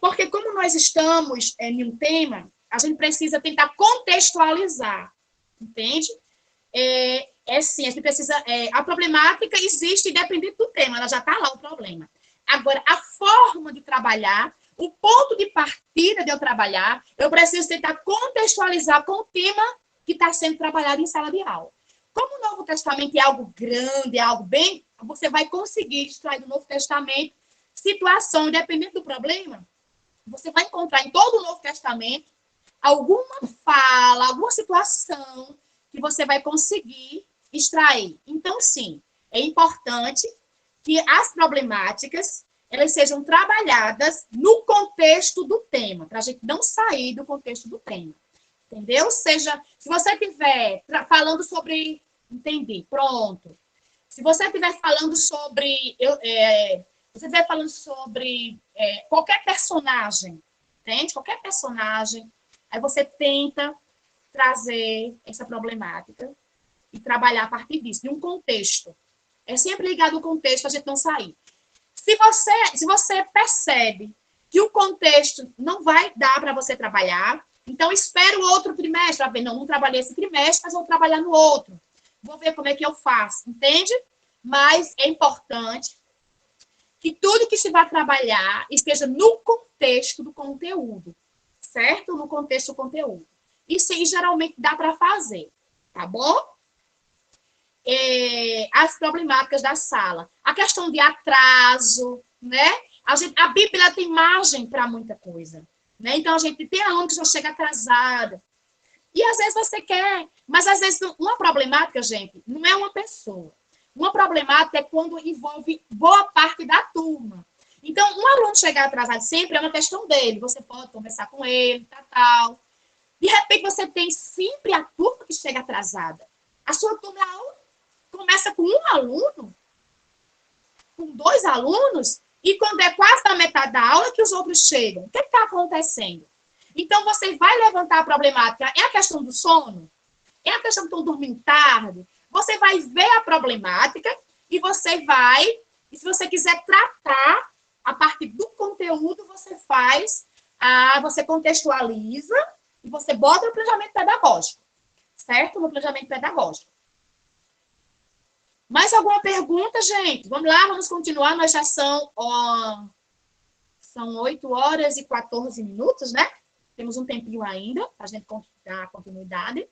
porque como nós estamos em um tema, a gente precisa tentar contextualizar, entende? Sim, a gente precisa... a problemática existe independente do tema, ela já está lá o problema. Agora, a forma de trabalhar, o ponto de partida de eu trabalhar, eu preciso tentar contextualizar com o tema que está sendo trabalhado em sala de aula. Como o Novo Testamento é algo grande, é algo bem... Você vai conseguir extrair do Novo Testamento situação, independente do problema, você vai encontrar em todo o Novo Testamento alguma fala, alguma situação que você vai conseguir extrair. Então, sim, é importante que as problemáticas elas sejam trabalhadas no contexto do tema, para a gente não sair do contexto do tema. Entendeu? Seja, se você estiver falando sobre... Entendi, pronto. Se você estiver falando sobre... você estiver falando sobre qualquer personagem, entende? Qualquer personagem, aí você tenta trazer essa problemática e trabalhar a partir disso, de um contexto. É sempre ligado ao contexto, a gente não sair. Se você percebe que o contexto não vai dar para você trabalhar, então espera o outro trimestre. Não trabalhei esse trimestre, mas vou trabalhar no outro. Vou ver como é que eu faço, entende? Mas é importante que tudo que se vai trabalhar esteja no contexto do conteúdo, certo? No contexto do conteúdo. Isso aí geralmente dá para fazer, tá bom? As problemáticas da sala. A questão de atraso, né? A Bíblia tem margem para muita coisa, né? Então, a gente tem aluno que já chega atrasada. E, às vezes, você quer... Mas, às vezes, uma problemática, gente, não é uma pessoa. Uma problemática é quando envolve boa parte da turma. Então, um aluno chegar atrasado sempre é uma questão dele. Você pode conversar com ele, tal. De repente, você tem sempre a turma que chega atrasada. A sua turma começa com um aluno, com 2 alunos, e quando é quase na metade da aula que os outros chegam. O que está acontecendo? Então, você vai levantar a problemática. É a questão do sono? É a questão que estão dormindo tarde? Você vai ver a problemática e você vai... E se você quiser tratar a partir do conteúdo, você faz... você contextualiza e você bota no planejamento pedagógico. Certo? No planejamento pedagógico. Mais alguma pergunta, gente? Vamos lá, vamos continuar. Nós já são 8h14, né? Temos um tempinho ainda para a gente dar continuidade.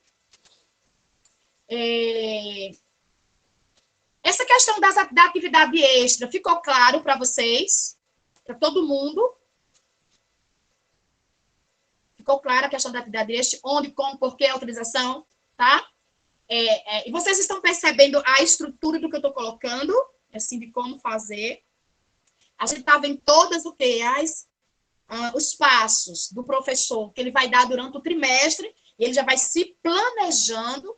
Essa questão da atividade extra, ficou claro para vocês? Para todo mundo? Ficou clara a questão da atividade extra? Onde, como, por que a utilização, tá? E vocês estão percebendo a estrutura do que eu estou colocando, assim, de como fazer. A gente está vendo todas o quê? Os passos do professor que ele vai dar durante o trimestre, e ele já vai se planejando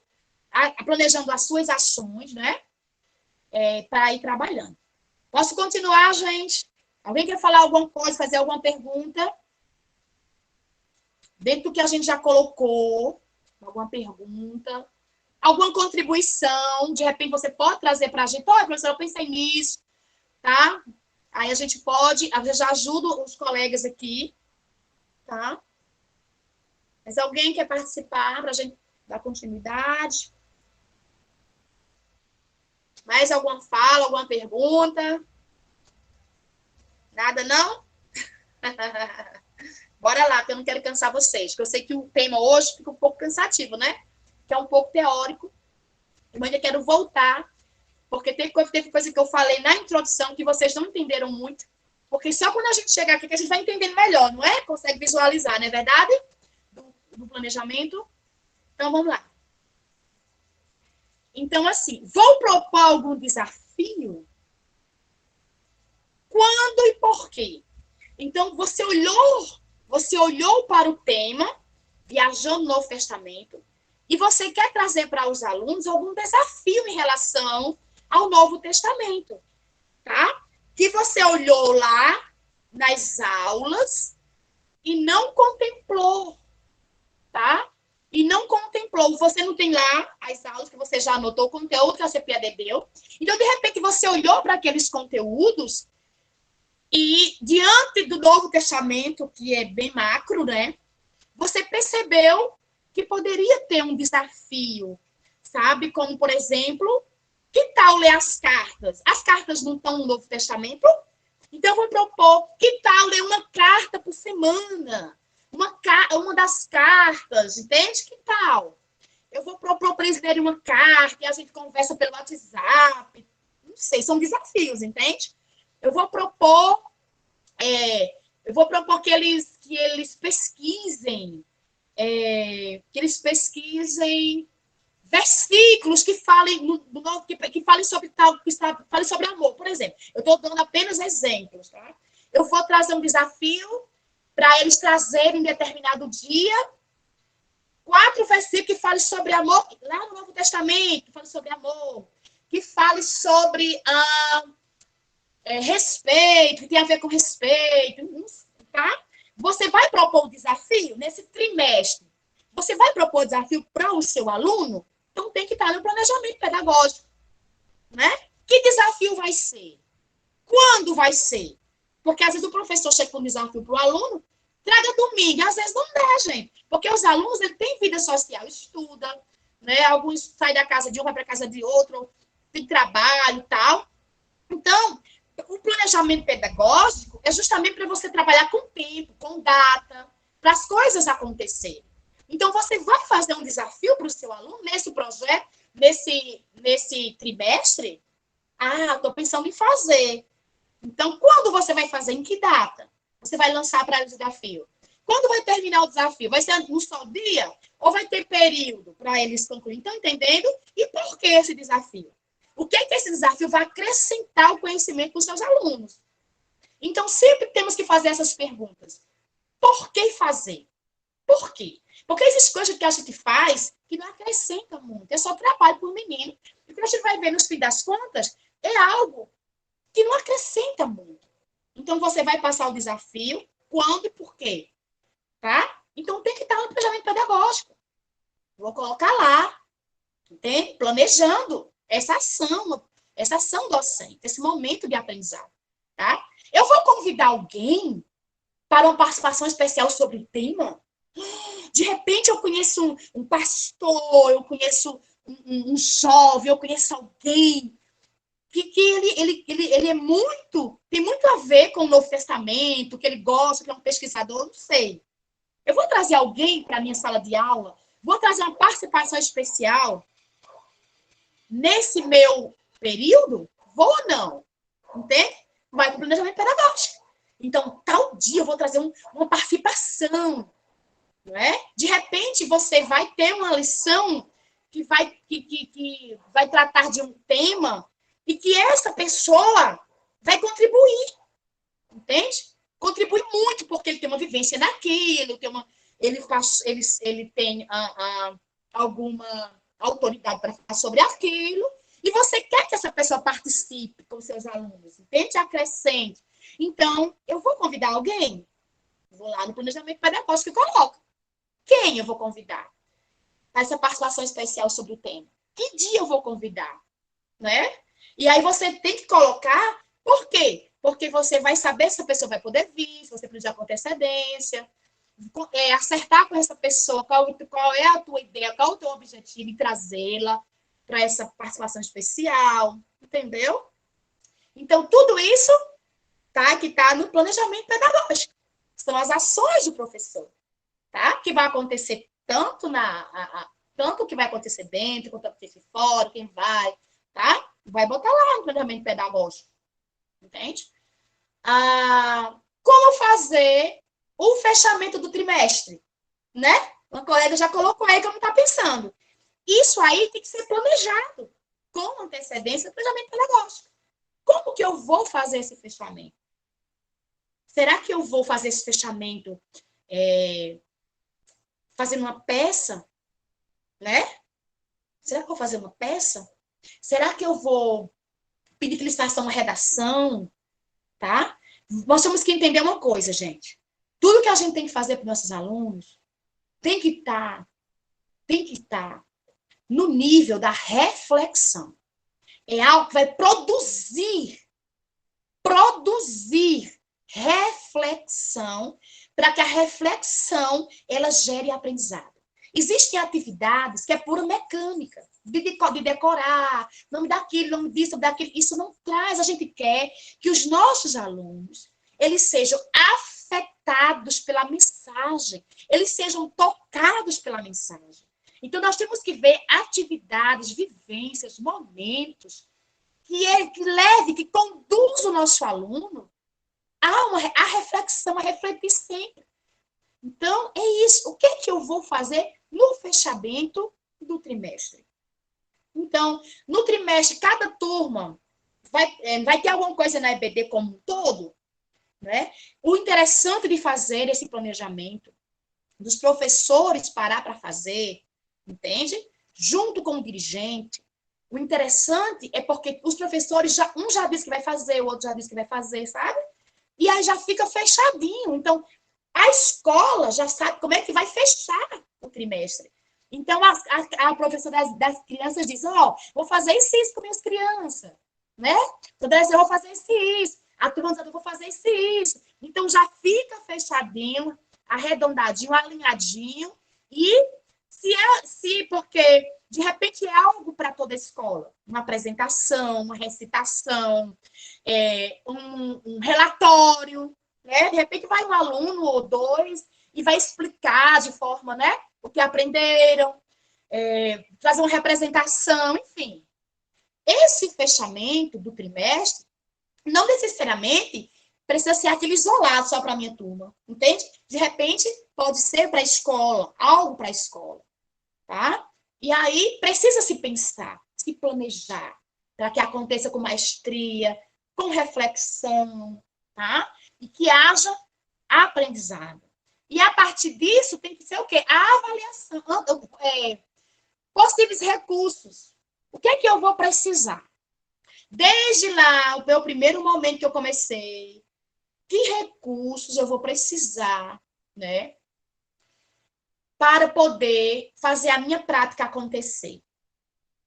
as suas ações, né? Para ir trabalhando. Posso continuar, gente? Alguém quer falar alguma coisa, fazer alguma pergunta? Dentro do que a gente já colocou, alguma pergunta, alguma contribuição, de repente você pode trazer para a gente, olha, professora, eu pensei nisso, tá? Aí a gente pode, eu já ajudo os colegas aqui, tá? Mas alguém quer participar para a gente dar continuidade? Mais alguma fala, alguma pergunta? Nada, não? Bora lá, que eu não quero cansar vocês, porque eu sei que o tema hoje fica um pouco cansativo, né? Que é um pouco teórico. Eu ainda quero voltar, porque teve coisa que eu falei na introdução que vocês não entenderam muito, porque só quando a gente chegar aqui que a gente vai entendendo melhor, não é? Consegue visualizar, não é verdade? Do planejamento. Então, vamos lá. Então, assim, vou propor algum desafio? Quando e por quê? Então, você olhou para o tema, viajou no Novo Testamento, e você quer trazer para os alunos algum desafio em relação ao Novo Testamento, tá? Que você olhou lá nas aulas e não contemplou, tá? E não contemplou. Você não tem lá as aulas que você já anotou, o conteúdo que a CPAD deu. Então, de repente, você olhou para aqueles conteúdos e, diante do Novo Testamento, que é bem macro, né? Você percebeu que poderia ter um desafio, sabe? Como, por exemplo, que tal ler as cartas? As cartas não estão no Novo Testamento? Então, eu vou propor, que tal ler uma carta por semana? Uma das cartas, entende? Que tal? Eu vou propor para eles lerem uma carta e a gente conversa pelo WhatsApp. Não sei, são desafios, entende? Eu vou propor que eles pesquisem, versículos que falem que falem sobre amor, por exemplo. Eu estou dando apenas exemplos, tá? Eu vou trazer um desafio para eles trazerem em determinado dia 4 versículos que falem sobre amor, lá no Novo Testamento, que falem sobre amor, que falem sobre respeito, que tem a ver com respeito, tá? Você vai propor o desafio nesse trimestre. Você vai propor o desafio para o seu aluno? Então, tem que estar no planejamento pedagógico, né? Que desafio vai ser? Quando vai ser? Porque, às vezes, o professor chega com um desafio para o aluno, traga domingo, às vezes não dá, gente. Porque os alunos, eles têm vida social, estudam, né? Alguns saem da casa de um, vai para a casa de outro, tem trabalho e tal. Então, o planejamento pedagógico é justamente para você trabalhar com tempo, com data, para as coisas acontecerem. Então, você vai fazer um desafio para o seu aluno nesse projeto, nesse trimestre? Estou pensando em fazer. Então, quando você vai fazer? Em que data? Você vai lançar para o desafio? Quando vai terminar o desafio? Vai ser no só dia? Ou vai ter período para eles concluírem? Estão entendendo? E por que esse desafio? O que é que esse desafio vai acrescentar o conhecimento para os seus alunos? Então, sempre temos que fazer essas perguntas. Por que fazer? Por quê? Porque existem coisas que a gente faz que não acrescentam muito. É só trabalho para o menino. E o que a gente vai ver no fim das contas é algo que não acrescenta muito. Então, você vai passar o desafio, quando e por quê? Tá? Então, tem que estar no planejamento pedagógico. Vou colocar lá, entende? Planejando essa ação docente, esse momento de aprendizado. Tá? Eu vou convidar alguém para uma participação especial sobre o tema. De repente, eu conheço um pastor, eu conheço um jovem, eu conheço alguém que ele tem muito a ver com o Novo Testamento, que ele gosta, que é um pesquisador, não sei. Eu vou trazer alguém para a minha sala de aula, vou trazer uma participação especial nesse meu período? Vou ou não? Entende? Vai para o planejamento pedagógico. Então, tal dia eu vou trazer uma participação, não é? De repente, você vai ter uma lição que vai tratar de um tema e que essa pessoa vai contribuir, entende? Contribui muito, porque ele tem uma vivência naquilo, ele tem alguma autoridade para falar sobre aquilo, e você quer que essa pessoa participe com seus alunos, entende? Acrescente. Então, eu vou convidar alguém? Vou lá no planejamento pedagógico e coloco. Quem eu vou convidar? Essa participação especial sobre o tema. Que dia eu vou convidar? Né? E aí você tem que colocar, por quê? Porque você vai saber se a pessoa vai poder vir, se você precisa com antecedência, acertar com essa pessoa qual é a tua ideia, qual é o teu objetivo e trazê-la para essa participação especial, entendeu? Então, tudo isso que tá no planejamento pedagógico. São as ações do professor, tá? Que vai acontecer tanto tanto o que vai acontecer dentro, quanto acontecer fora, quem vai, tá? Vai botar lá no planejamento pedagógico, entende? Como fazer o fechamento do trimestre, né? Uma colega já colocou aí que eu não tá pensando. Isso aí tem que ser planejado com antecedência no planejamento pedagógico. Como que eu vou fazer esse fechamento? Será que eu vou fazer esse fechamento fazendo uma peça, né? Será que eu vou fazer uma peça? Será que eu vou pedir que eles façam uma redação, tá? Nós temos que entender uma coisa, gente. Tudo que a gente tem que fazer para os nossos alunos tem que estar no nível da reflexão. É algo que vai produzir reflexão, para que a reflexão ela gere aprendizado. Existem atividades que é pura mecânica, de decorar, nome daquilo, nome disso, nome daquilo. Isso não traz. A gente quer que os nossos alunos eles sejam afetados pela mensagem, eles sejam tocados pela mensagem. Então, nós temos que ver atividades, vivências, momentos que leve, que conduz o nosso aluno a reflexão, a refletir sempre. Então, é isso. O que é que eu vou fazer no fechamento do trimestre? Então, no trimestre, cada turma vai ter alguma coisa na EBD como um todo, né? O interessante de fazer esse planejamento, dos professores parar para fazer, entende? Junto com o dirigente. O interessante é porque os professores, um já diz que vai fazer, o outro já diz que vai fazer, sabe? E aí já fica fechadinho. Então, a escola já sabe como é que vai fechar o trimestre. Então, a professora das crianças diz, vou fazer isso com minhas crianças, né? Eu vou fazer isso. A turma eu vou fazer isso. Então, já fica fechadinho, arredondadinho, alinhadinho. E porque de repente é algo para toda a escola, uma apresentação, uma recitação, um relatório, né? De repente vai um aluno ou dois e vai explicar de forma, né, o que aprenderam, fazer uma representação, enfim. Esse fechamento do trimestre não necessariamente precisa ser aquele isolado só para a minha turma, entende? De repente, pode ser para a escola, algo para a escola, tá? E aí, precisa se pensar, se planejar, para que aconteça com maestria, com reflexão, tá? E que haja aprendizado. E a partir disso, tem que ser o quê? A avaliação, possíveis recursos. O que é que eu vou precisar? Desde lá, o meu primeiro momento que eu comecei, que recursos eu vou precisar, né? Para poder fazer a minha prática acontecer.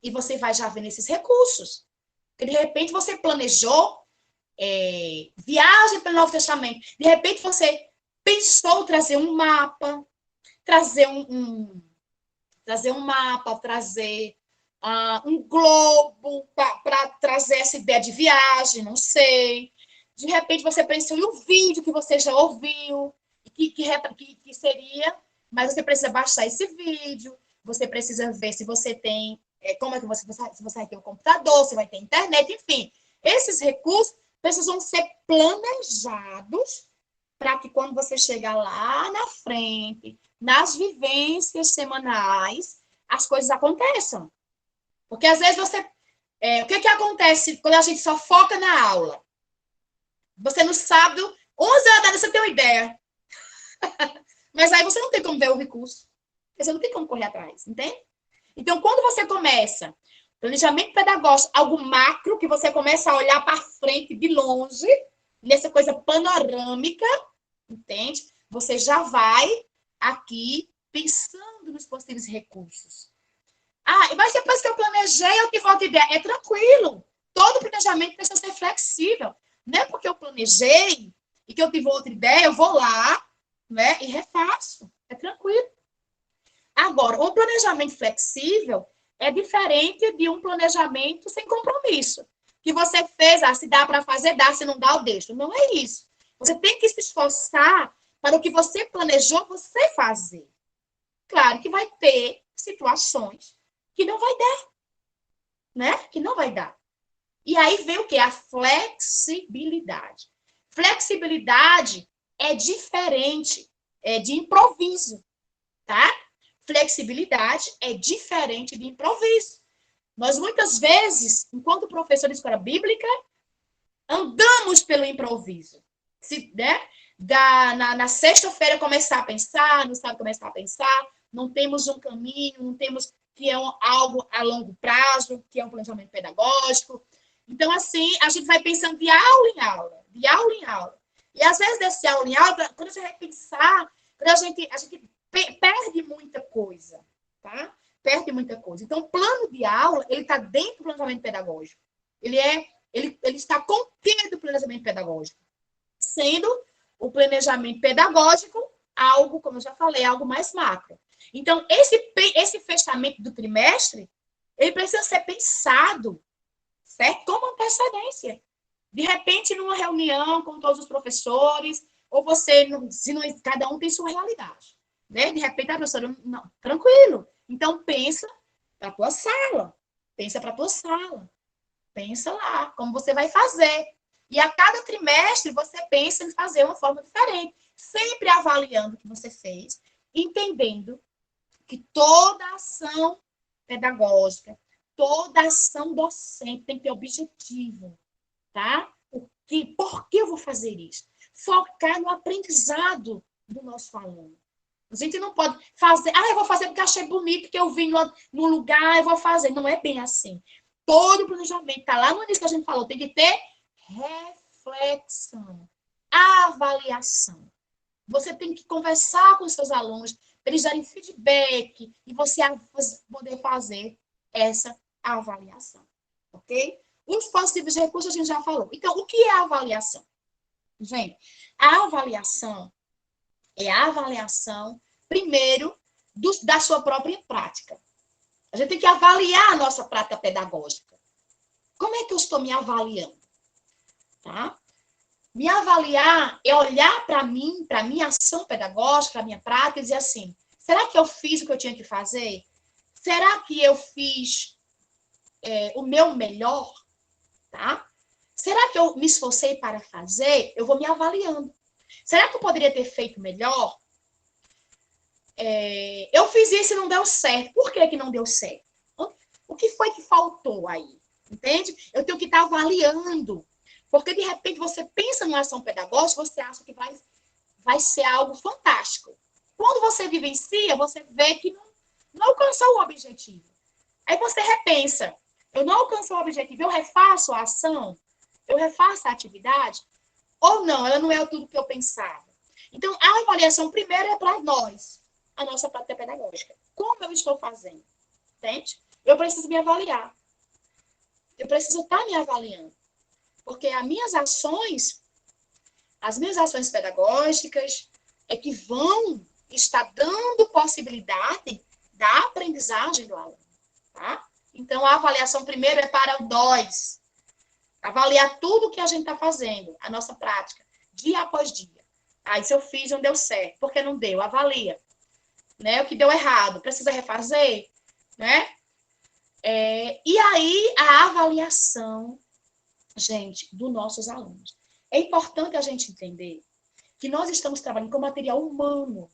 E você vai já vendo esses recursos. Porque, de repente, você planejou viagem para o Novo Testamento. De repente, você pensou trazer um mapa, trazer trazer um mapa, trazer um globo para trazer essa ideia de viagem, não sei. De repente, você pensou em um vídeo que você já ouviu, que seria, mas você precisa baixar esse vídeo, você precisa ver se você tem como é que se você vai ter um computador, se vai ter internet, enfim. Esses recursos precisam ser planejados para que quando você chegar lá na frente, nas vivências semanais, as coisas aconteçam. Porque às vezes você... o que acontece quando a gente só foca na aula? Você no sábado, 11 horas da noite, você tem uma ideia. Mas aí você não tem como ver o recurso. Você não tem como correr atrás, entende? Então, quando você começa planejamento pedagógico, algo macro, que você começa a olhar para frente de longe, nessa coisa panorâmica, entende? Você já vai aqui pensando nos possíveis recursos. Mas depois que eu planejei, eu tive outra ideia. É tranquilo. Todo planejamento precisa ser flexível. Não é porque eu planejei e que eu tive outra ideia, eu vou lá, né, e refaço. É tranquilo. Agora, o planejamento flexível é diferente de um planejamento sem compromisso. Que você fez, se dá para fazer, dá, se não dá, eu deixo. Não é isso. Você tem que se esforçar para o que você planejou você fazer. Claro que vai ter situações que não vai dar, né? Que não vai dar. E aí vem o quê? A flexibilidade. Flexibilidade é diferente de improviso, tá? Flexibilidade é diferente de improviso. Nós, muitas vezes, enquanto professores de escola bíblica, andamos pelo improviso. Né? Na sexta-feira começar a pensar, no sábado começar a pensar, não temos um caminho, não temos que é algo a longo prazo, que é um planejamento pedagógico. Então, assim, a gente vai pensando de aula em aula, de aula em aula. E, às vezes, desse aula em aula, quando a gente vai pensar, a gente perde muita coisa, tá? Perde muita coisa. Então, o plano de aula, ele está dentro do planejamento pedagógico. Ele está contido do planejamento pedagógico, sendo o planejamento pedagógico algo, como eu já falei, algo mais macro. Então, esse fechamento do trimestre, ele precisa ser pensado, certo? Com antecedência. De repente, numa reunião com todos os professores, ou você, se não, cada um tem sua realidade. Né? De repente, a professora, não, tranquilo. Então, pensa para a tua sala. Pensa para a tua sala. Pensa lá, como você vai fazer. E a cada trimestre, você pensa em fazer uma forma diferente. Sempre avaliando o que você fez, entendendo que toda ação pedagógica, toda ação docente tem que ter objetivo, tá? Por que eu vou fazer isso? Focar no aprendizado do nosso aluno. A gente não pode fazer, eu vou fazer porque achei bonito, que eu vim num lugar, eu vou fazer. Não é bem assim. Todo o planejamento, tá lá no início que a gente falou, tem que ter reflexão, avaliação. Você tem que conversar com os seus alunos, eles darem feedback e você poder fazer essa avaliação, ok? Os possíveis recursos a gente já falou. Então, o que é a avaliação? Gente, a avaliação é a avaliação, primeiro, da sua própria prática. A gente tem que avaliar a nossa prática pedagógica. Como é que eu estou me avaliando? Tá? Me avaliar é olhar para mim, para a minha ação pedagógica, para a minha prática, e dizer assim, será que eu fiz o que eu tinha que fazer? Será que eu fiz o meu melhor? Tá? Será que eu me esforcei para fazer? Eu vou me avaliando. Será que eu poderia ter feito melhor? Eu fiz isso e não deu certo. Por que não deu certo? O que foi que faltou aí? Entende? Eu tenho que estar avaliando. Porque, de repente, você pensa numa ação pedagógica, você acha que vai ser algo fantástico. Quando você vivencia, você vê que não alcançou o objetivo. Aí você repensa. Eu não alcancei o objetivo, eu refaço a ação? Eu refaço a atividade? Ou não, ela não é tudo que eu pensava. Então, a avaliação primeiro é para nós, a nossa prática pedagógica. Como eu estou fazendo? Entende? Eu preciso me avaliar. Eu preciso estar me avaliando. Porque as minhas ações pedagógicas é que vão estar dando possibilidade da aprendizagem do aluno. Tá? Então, a avaliação primeiro é para nós. Avaliar tudo que a gente está fazendo, a nossa prática, dia após dia. Se eu fiz, não deu certo. Por que não deu? Avalia. Né? O que deu errado? Precisa refazer? Né? E aí, a avaliação, gente, dos nossos alunos. É importante a gente entender que nós estamos trabalhando com material humano.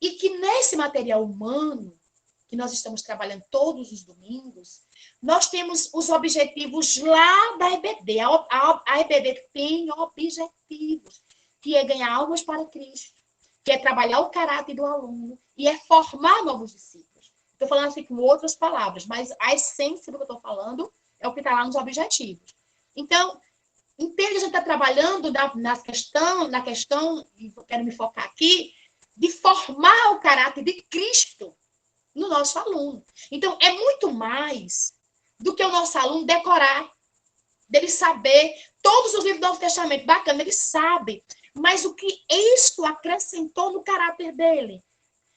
E que nesse material humano, que nós estamos trabalhando todos os domingos, nós temos os objetivos lá da EBD. A EBD tem objetivos, que é ganhar almas para Cristo, que é trabalhar o caráter do aluno e é formar novos discípulos. Estou falando assim com outras palavras, mas a essência do que eu estou falando é o que está lá nos objetivos. Então, entende que a gente está trabalhando na questão, e eu quero me focar aqui, de formar o caráter de Cristo no nosso aluno. Então, é muito mais do que o nosso aluno decorar, dele saber todos os livros do Novo Testamento. Bacana, ele sabe. Mas o que isso acrescentou no caráter dele?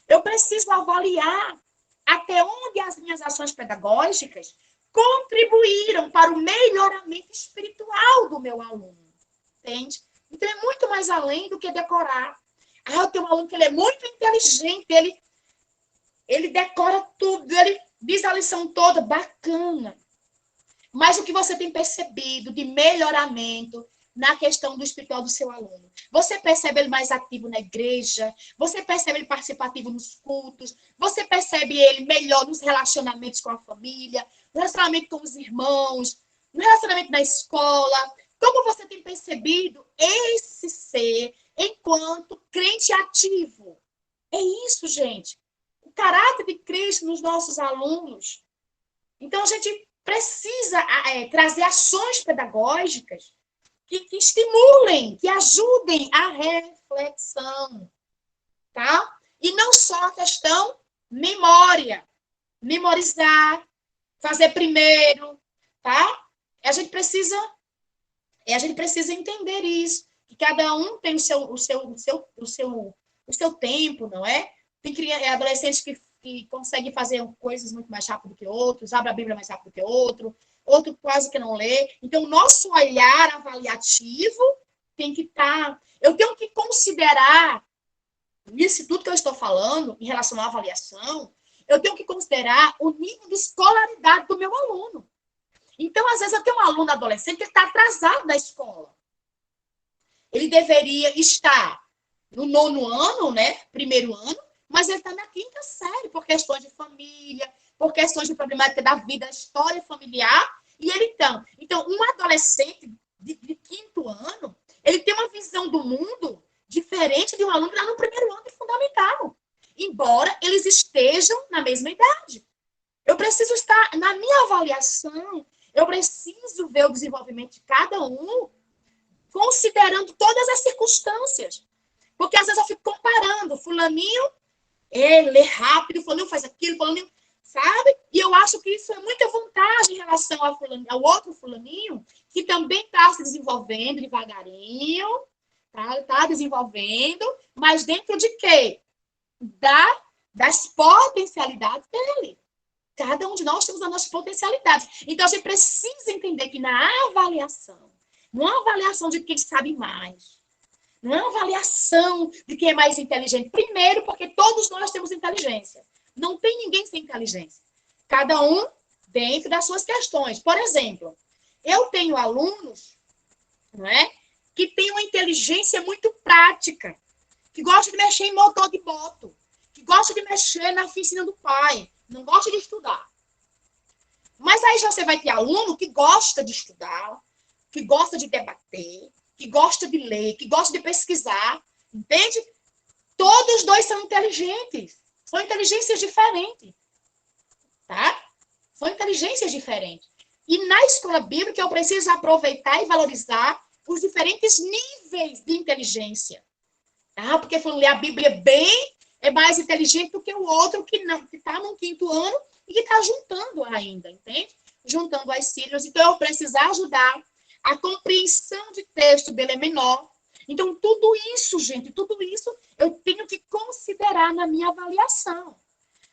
Eu preciso avaliar até onde as minhas ações pedagógicas contribuíram para o melhoramento espiritual do meu aluno. Entende? Então, é muito mais além do que decorar. Eu tenho um aluno que ele é muito inteligente, ele decora tudo, ele diz a lição toda, bacana. Mas o que você tem percebido de melhoramento na questão do espiritual do seu aluno? Você percebe ele mais ativo na igreja? Você percebe ele participativo nos cultos? Você percebe ele melhor nos relacionamentos com a família, no relacionamento com os irmãos, no relacionamento na escola? Como você tem percebido esse ser enquanto crente ativo? É isso, gente. O caráter de Cristo nos nossos alunos. Então, a gente precisa trazer ações pedagógicas que estimulem, que ajudem a reflexão, tá? E não só a questão memória, memorizar, fazer primeiro, tá? A gente precisa entender isso, que cada um tem o seu tempo, não é? Tem adolescentes que conseguem fazer coisas muito mais rápido que outros, abre a Bíblia mais rápido que outro quase que não lê. Então, o nosso olhar avaliativo tem que estar... Eu tenho que considerar, isso tudo que eu estou falando, em relação à avaliação, eu tenho que considerar o nível de escolaridade do meu aluno. Então, às vezes, eu tenho um aluno adolescente que está atrasado na escola. Ele deveria estar no 9º ano, né? 1º ano, mas ele está na 5ª série, por questões de família, por questões de problemática da vida, da história familiar, e ele está. Então, um adolescente de 5º ano, ele tem uma visão do mundo diferente de um aluno que está no 1º ano de fundamental, embora eles estejam na mesma idade. Eu preciso estar, na minha avaliação, eu preciso ver o desenvolvimento de cada um, considerando todas as circunstâncias. Porque às vezes eu fico comparando, fulaninho, ele lê rápido, fulaninho faz aquilo, fulaninho, sabe? E eu acho que isso é muita vantagem em relação ao outro fulaninho, que também está se desenvolvendo devagarinho, tá desenvolvendo, mas dentro de quê? Das potencialidades dele. Cada um de nós temos as nossas potencialidades. Então, a gente precisa entender que na avaliação, não é uma avaliação de quem sabe mais, não é uma avaliação de quem é mais inteligente. Primeiro, porque todos nós temos inteligência. Não tem ninguém sem inteligência. Cada um dentro das suas questões. Por exemplo, eu tenho alunos, não é, que têm uma inteligência muito prática, que gostam de mexer em motor de moto, que gostam de mexer na oficina do pai, não gosta de estudar. Mas aí você vai ter aluno que gosta de estudar, que gosta de debater, que gosta de ler, que gosta de pesquisar, entende? Todos os dois são inteligentes. São inteligências diferentes, tá? São inteligências diferentes. E na escola bíblica eu preciso aproveitar e valorizar os diferentes níveis de inteligência. Tá? Porque falando ler a Bíblia bem é mais inteligente do que o outro que está no 5º ano e que está juntando ainda, entende? Juntando as sílabas. Então, eu preciso ajudar. A compreensão de texto dele é menor. Então, tudo isso, gente, tudo isso eu tenho que considerar na minha avaliação.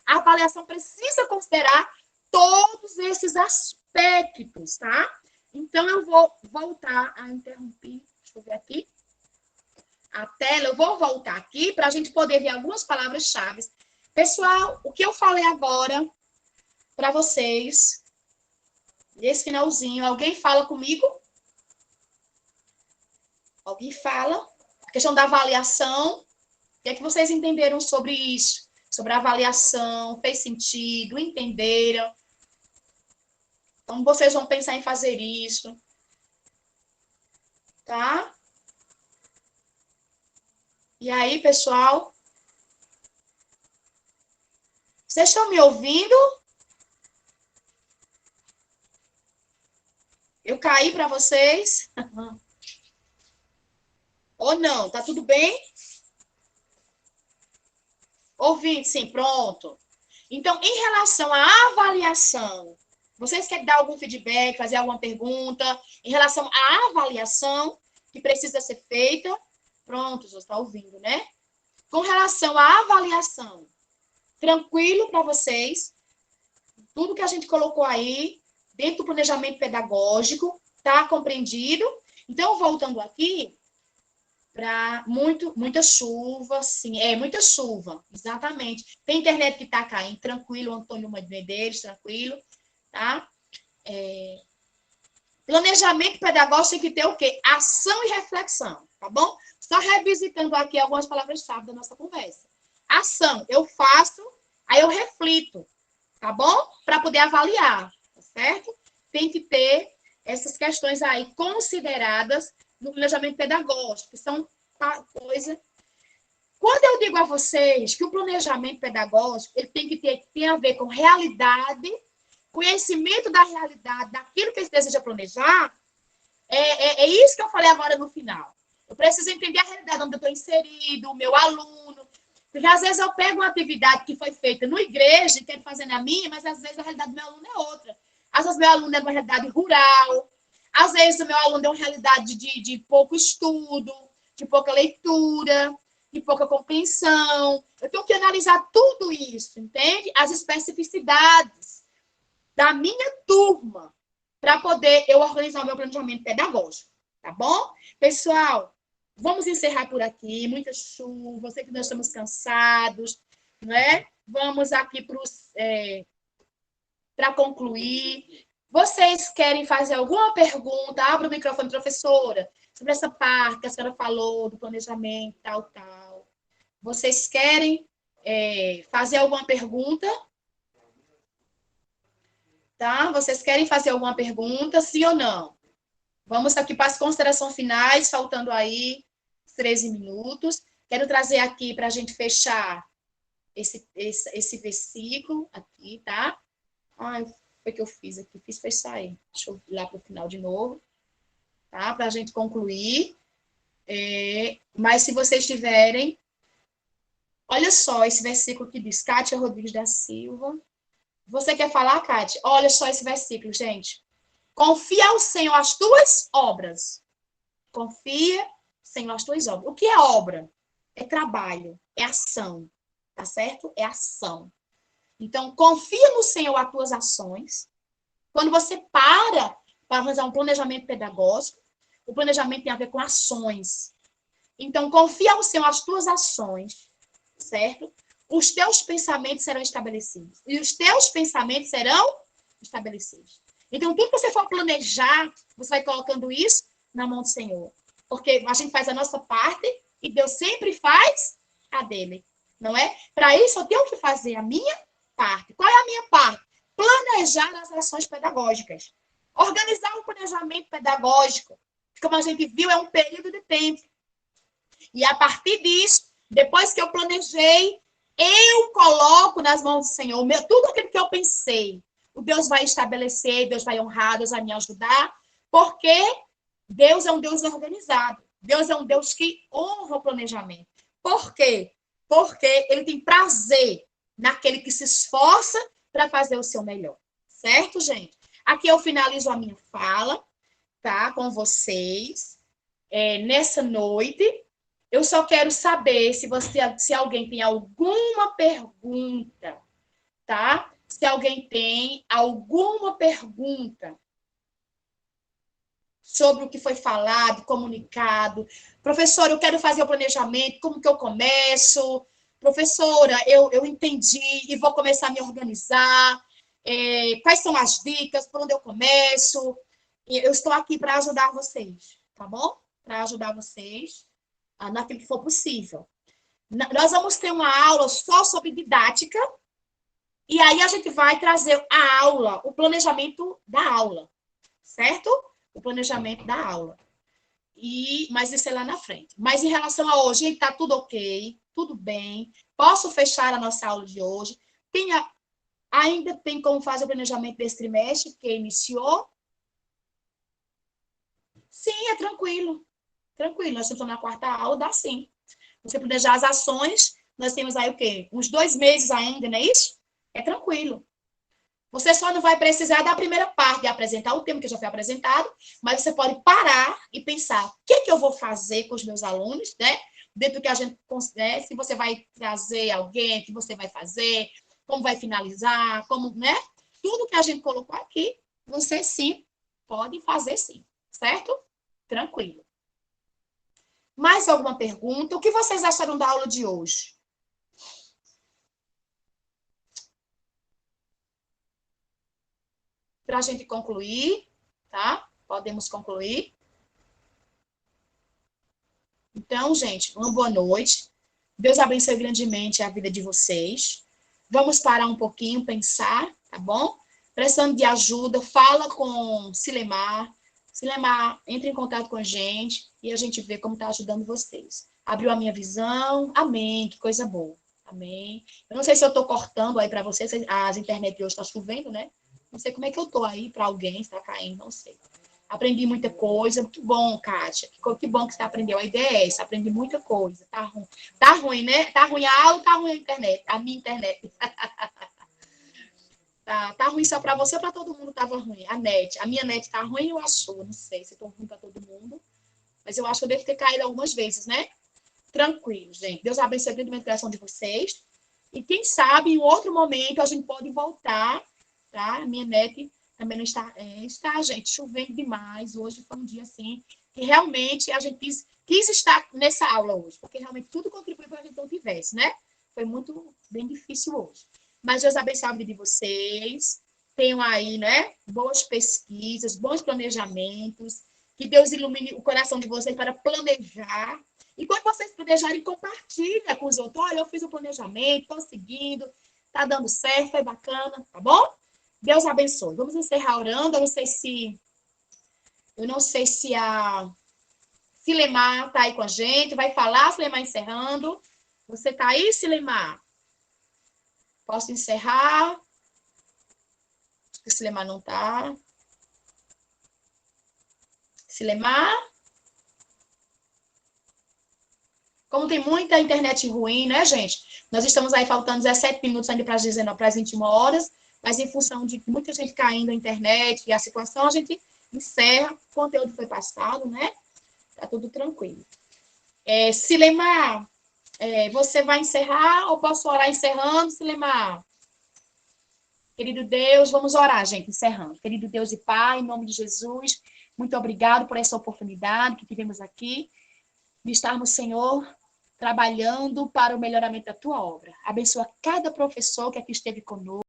A avaliação precisa considerar todos esses aspectos, tá? Então, eu vou voltar a interromper. Deixa eu ver aqui. A tela, eu vou voltar aqui para a gente poder ver algumas palavras-chave. Pessoal, o que eu falei agora para vocês. Esse finalzinho, alguém fala comigo? Alguém fala? A questão da avaliação. O que é que vocês entenderam sobre isso? Sobre a avaliação, fez sentido, entenderam? Então, vocês vão pensar em fazer isso. Tá? E aí, pessoal? Vocês estão me ouvindo? Eu caí para vocês? Ou não? Tá tudo bem? Ouvindo, sim, pronto. Então, em relação à avaliação, vocês querem dar algum feedback, fazer alguma pergunta em relação à avaliação que precisa ser feita? Pronto, já está ouvindo, né? Com relação à avaliação, tranquilo para vocês? Tudo que a gente colocou aí, dentro do planejamento pedagógico, está compreendido? Então, voltando aqui, para muita chuva, sim, muita chuva, exatamente. Tem internet que está caindo, tranquilo, Antônio Medeiros, tranquilo, tá? Planejamento pedagógico tem que ter o quê? Ação e reflexão, tá bom? Só revisitando aqui algumas palavras-chave da nossa conversa. Ação, eu faço, aí eu reflito, tá bom? Para poder avaliar, tá certo? Tem que ter essas questões aí consideradas no planejamento pedagógico, que são coisa. Quando eu digo a vocês que o planejamento pedagógico ele tem a ver com realidade, conhecimento da realidade, daquilo que você deseja planejar, é isso que eu falei agora no final. Eu preciso entender a realidade onde eu estou inserido, o meu aluno. Porque às vezes eu pego uma atividade que foi feita na igreja e quero fazer na minha, mas às vezes a realidade do meu aluno é outra. Às vezes meu aluno é uma realidade rural, às vezes o meu aluno é uma realidade de pouco estudo, de pouca leitura, de pouca compreensão. Eu tenho que analisar tudo isso, entende? As especificidades da minha turma para poder eu organizar o meu planejamento pedagógico, tá bom? Pessoal, vamos encerrar por aqui. Muita chuva, sei que nós estamos cansados, não é? Vamos aqui para concluir. Vocês querem fazer alguma pergunta? Abra o microfone, professora, sobre essa parte que a senhora falou, do planejamento, tal. Vocês querem fazer alguma pergunta? Tá? Vocês querem fazer alguma pergunta, sim ou não? Vamos aqui para as considerações finais, faltando aí 13 minutos. Quero trazer aqui para a gente fechar esse versículo aqui, tá? Foi que eu fiz aqui, fiz fechar aí. Deixa eu ir lá para o final de novo, tá? Para a gente concluir. Mas se vocês tiverem, olha só esse versículo que diz, Kátia Rodrigues da Silva. Você quer falar, Kátia? Olha só esse versículo, gente. Confia ao Senhor as tuas obras. Confia, Senhor, as tuas obras. O que é obra? É trabalho, é ação, tá certo? É ação. Então, confia no Senhor as tuas ações. Quando você para fazer um planejamento pedagógico, o planejamento tem a ver com ações. Então, confia ao Senhor as tuas ações, certo? Os teus pensamentos serão estabelecidos. E os teus pensamentos serão estabelecidos. Então, tudo que você for planejar, você vai colocando isso na mão do Senhor. Porque a gente faz a nossa parte e Deus sempre faz a dele. Não é? Para isso, eu tenho que fazer a minha parte. Qual é a minha parte? Planejar as ações pedagógicas. Organizar um planejamento pedagógico. Como a gente viu, é um período de tempo. E a partir disso, depois que eu planejei, eu coloco nas mãos do Senhor tudo aquilo que eu pensei. O Deus vai estabelecer, Deus vai honrar, Deus vai me ajudar, porque Deus é um Deus organizado. Deus é um Deus que honra o planejamento. Por quê? Porque ele tem prazer naquele que se esforça para fazer o seu melhor. Certo, gente? Aqui eu finalizo a minha fala, tá? Com vocês. Nessa noite, eu só quero saber se alguém tem alguma pergunta, tá? Se alguém tem alguma pergunta sobre o que foi falado, comunicado. Professora, eu quero fazer o planejamento, como que eu começo? Professora, eu entendi e vou começar a me organizar. quais são as dicas, por onde eu começo. Eu estou aqui para ajudar vocês, tá bom? Para ajudar vocês naquilo que for possível. Nós vamos ter uma aula só sobre didática, e aí a gente vai trazer a aula, o planejamento da aula, certo? O planejamento da aula. Mas isso é lá na frente. Mas em relação a hoje, está tudo ok, tudo bem. Posso fechar a nossa aula de hoje. Ainda tem como fazer o planejamento desse trimestre, que iniciou? Sim, é tranquilo. Tranquilo. Nós estamos na quarta aula, dá sim. Você planejar as ações, nós temos aí o quê? Uns 2 meses ainda, não é isso? É tranquilo. Você só não vai precisar da primeira parte, de apresentar o tema que já foi apresentado, mas você pode parar e pensar o que eu vou fazer com os meus alunos, né? Dentro do que a gente considera, se você vai trazer alguém, o que você vai fazer, como vai finalizar, como, né? Tudo que a gente colocou aqui, você sim pode fazer sim, certo? Tranquilo. Mais alguma pergunta? O que vocês acharam da aula de hoje? Para a gente concluir, tá? Podemos concluir. Então, gente, uma boa noite. Deus abençoe grandemente a vida de vocês. Vamos parar um pouquinho, pensar, tá bom? Precisando de ajuda, fala com Silemar. Silemar, entre em contato com a gente e a gente vê como está ajudando vocês. Abriu a minha visão. Amém. Que coisa boa. Amém. Eu não sei se eu estou cortando aí para vocês. As internet hoje está chovendo, né? Não sei como é que eu estou aí para alguém, está caindo, não sei. Aprendi muita coisa. Que bom, Kátia. Que bom que você aprendeu. A ideia é essa. Aprendi muita coisa. Tá ruim, né? Tá ruim a aula, tá ruim a internet. A minha internet. Tá ruim só para você ou para todo mundo tava ruim? A net. A minha net tá ruim, eu acho. Não sei se tô ruim para todo mundo. Mas eu acho que eu devo ter caído algumas vezes, né? Tranquilo, gente. Deus abençoe a coração de vocês. E quem sabe, em outro momento, a gente pode voltar, tá? A minha net também não está... está, gente, chovendo demais. Hoje foi um dia, assim, que realmente a gente quis estar nessa aula hoje, porque realmente tudo contribuiu para que a gente não tivesse, né? Foi muito, bem difícil hoje. Mas Deus abençoe a vida de vocês. Tenham aí, né? Boas pesquisas, bons planejamentos. Que Deus ilumine o coração de vocês para planejar. E quando vocês planejarem, compartilha com os outros. Olha, eu fiz o planejamento, estou seguindo, está dando certo, foi bacana, tá bom? Deus abençoe. Vamos encerrar orando. Eu não sei se a Silemar está aí com a gente. Vai falar, Silemar, encerrando. Você está aí, Silemar? Posso encerrar? Acho que o Silemar não está. Silemar? Como tem muita internet ruim, né, gente? Nós estamos aí faltando 17 minutos ainda para as 21 horas, mas em função de muita gente caindo na internet e a situação, a gente encerra. O conteúdo foi passado, né? Tá tudo tranquilo. Silemar, você vai encerrar ou posso orar encerrando, Silemar? Querido Deus, vamos orar, gente, encerrando. Querido Deus e Pai, em nome de Jesus, muito obrigado por essa oportunidade que tivemos aqui de estarmos, Senhor, trabalhando para o melhoramento da tua obra. Abençoa cada professor que aqui esteve conosco.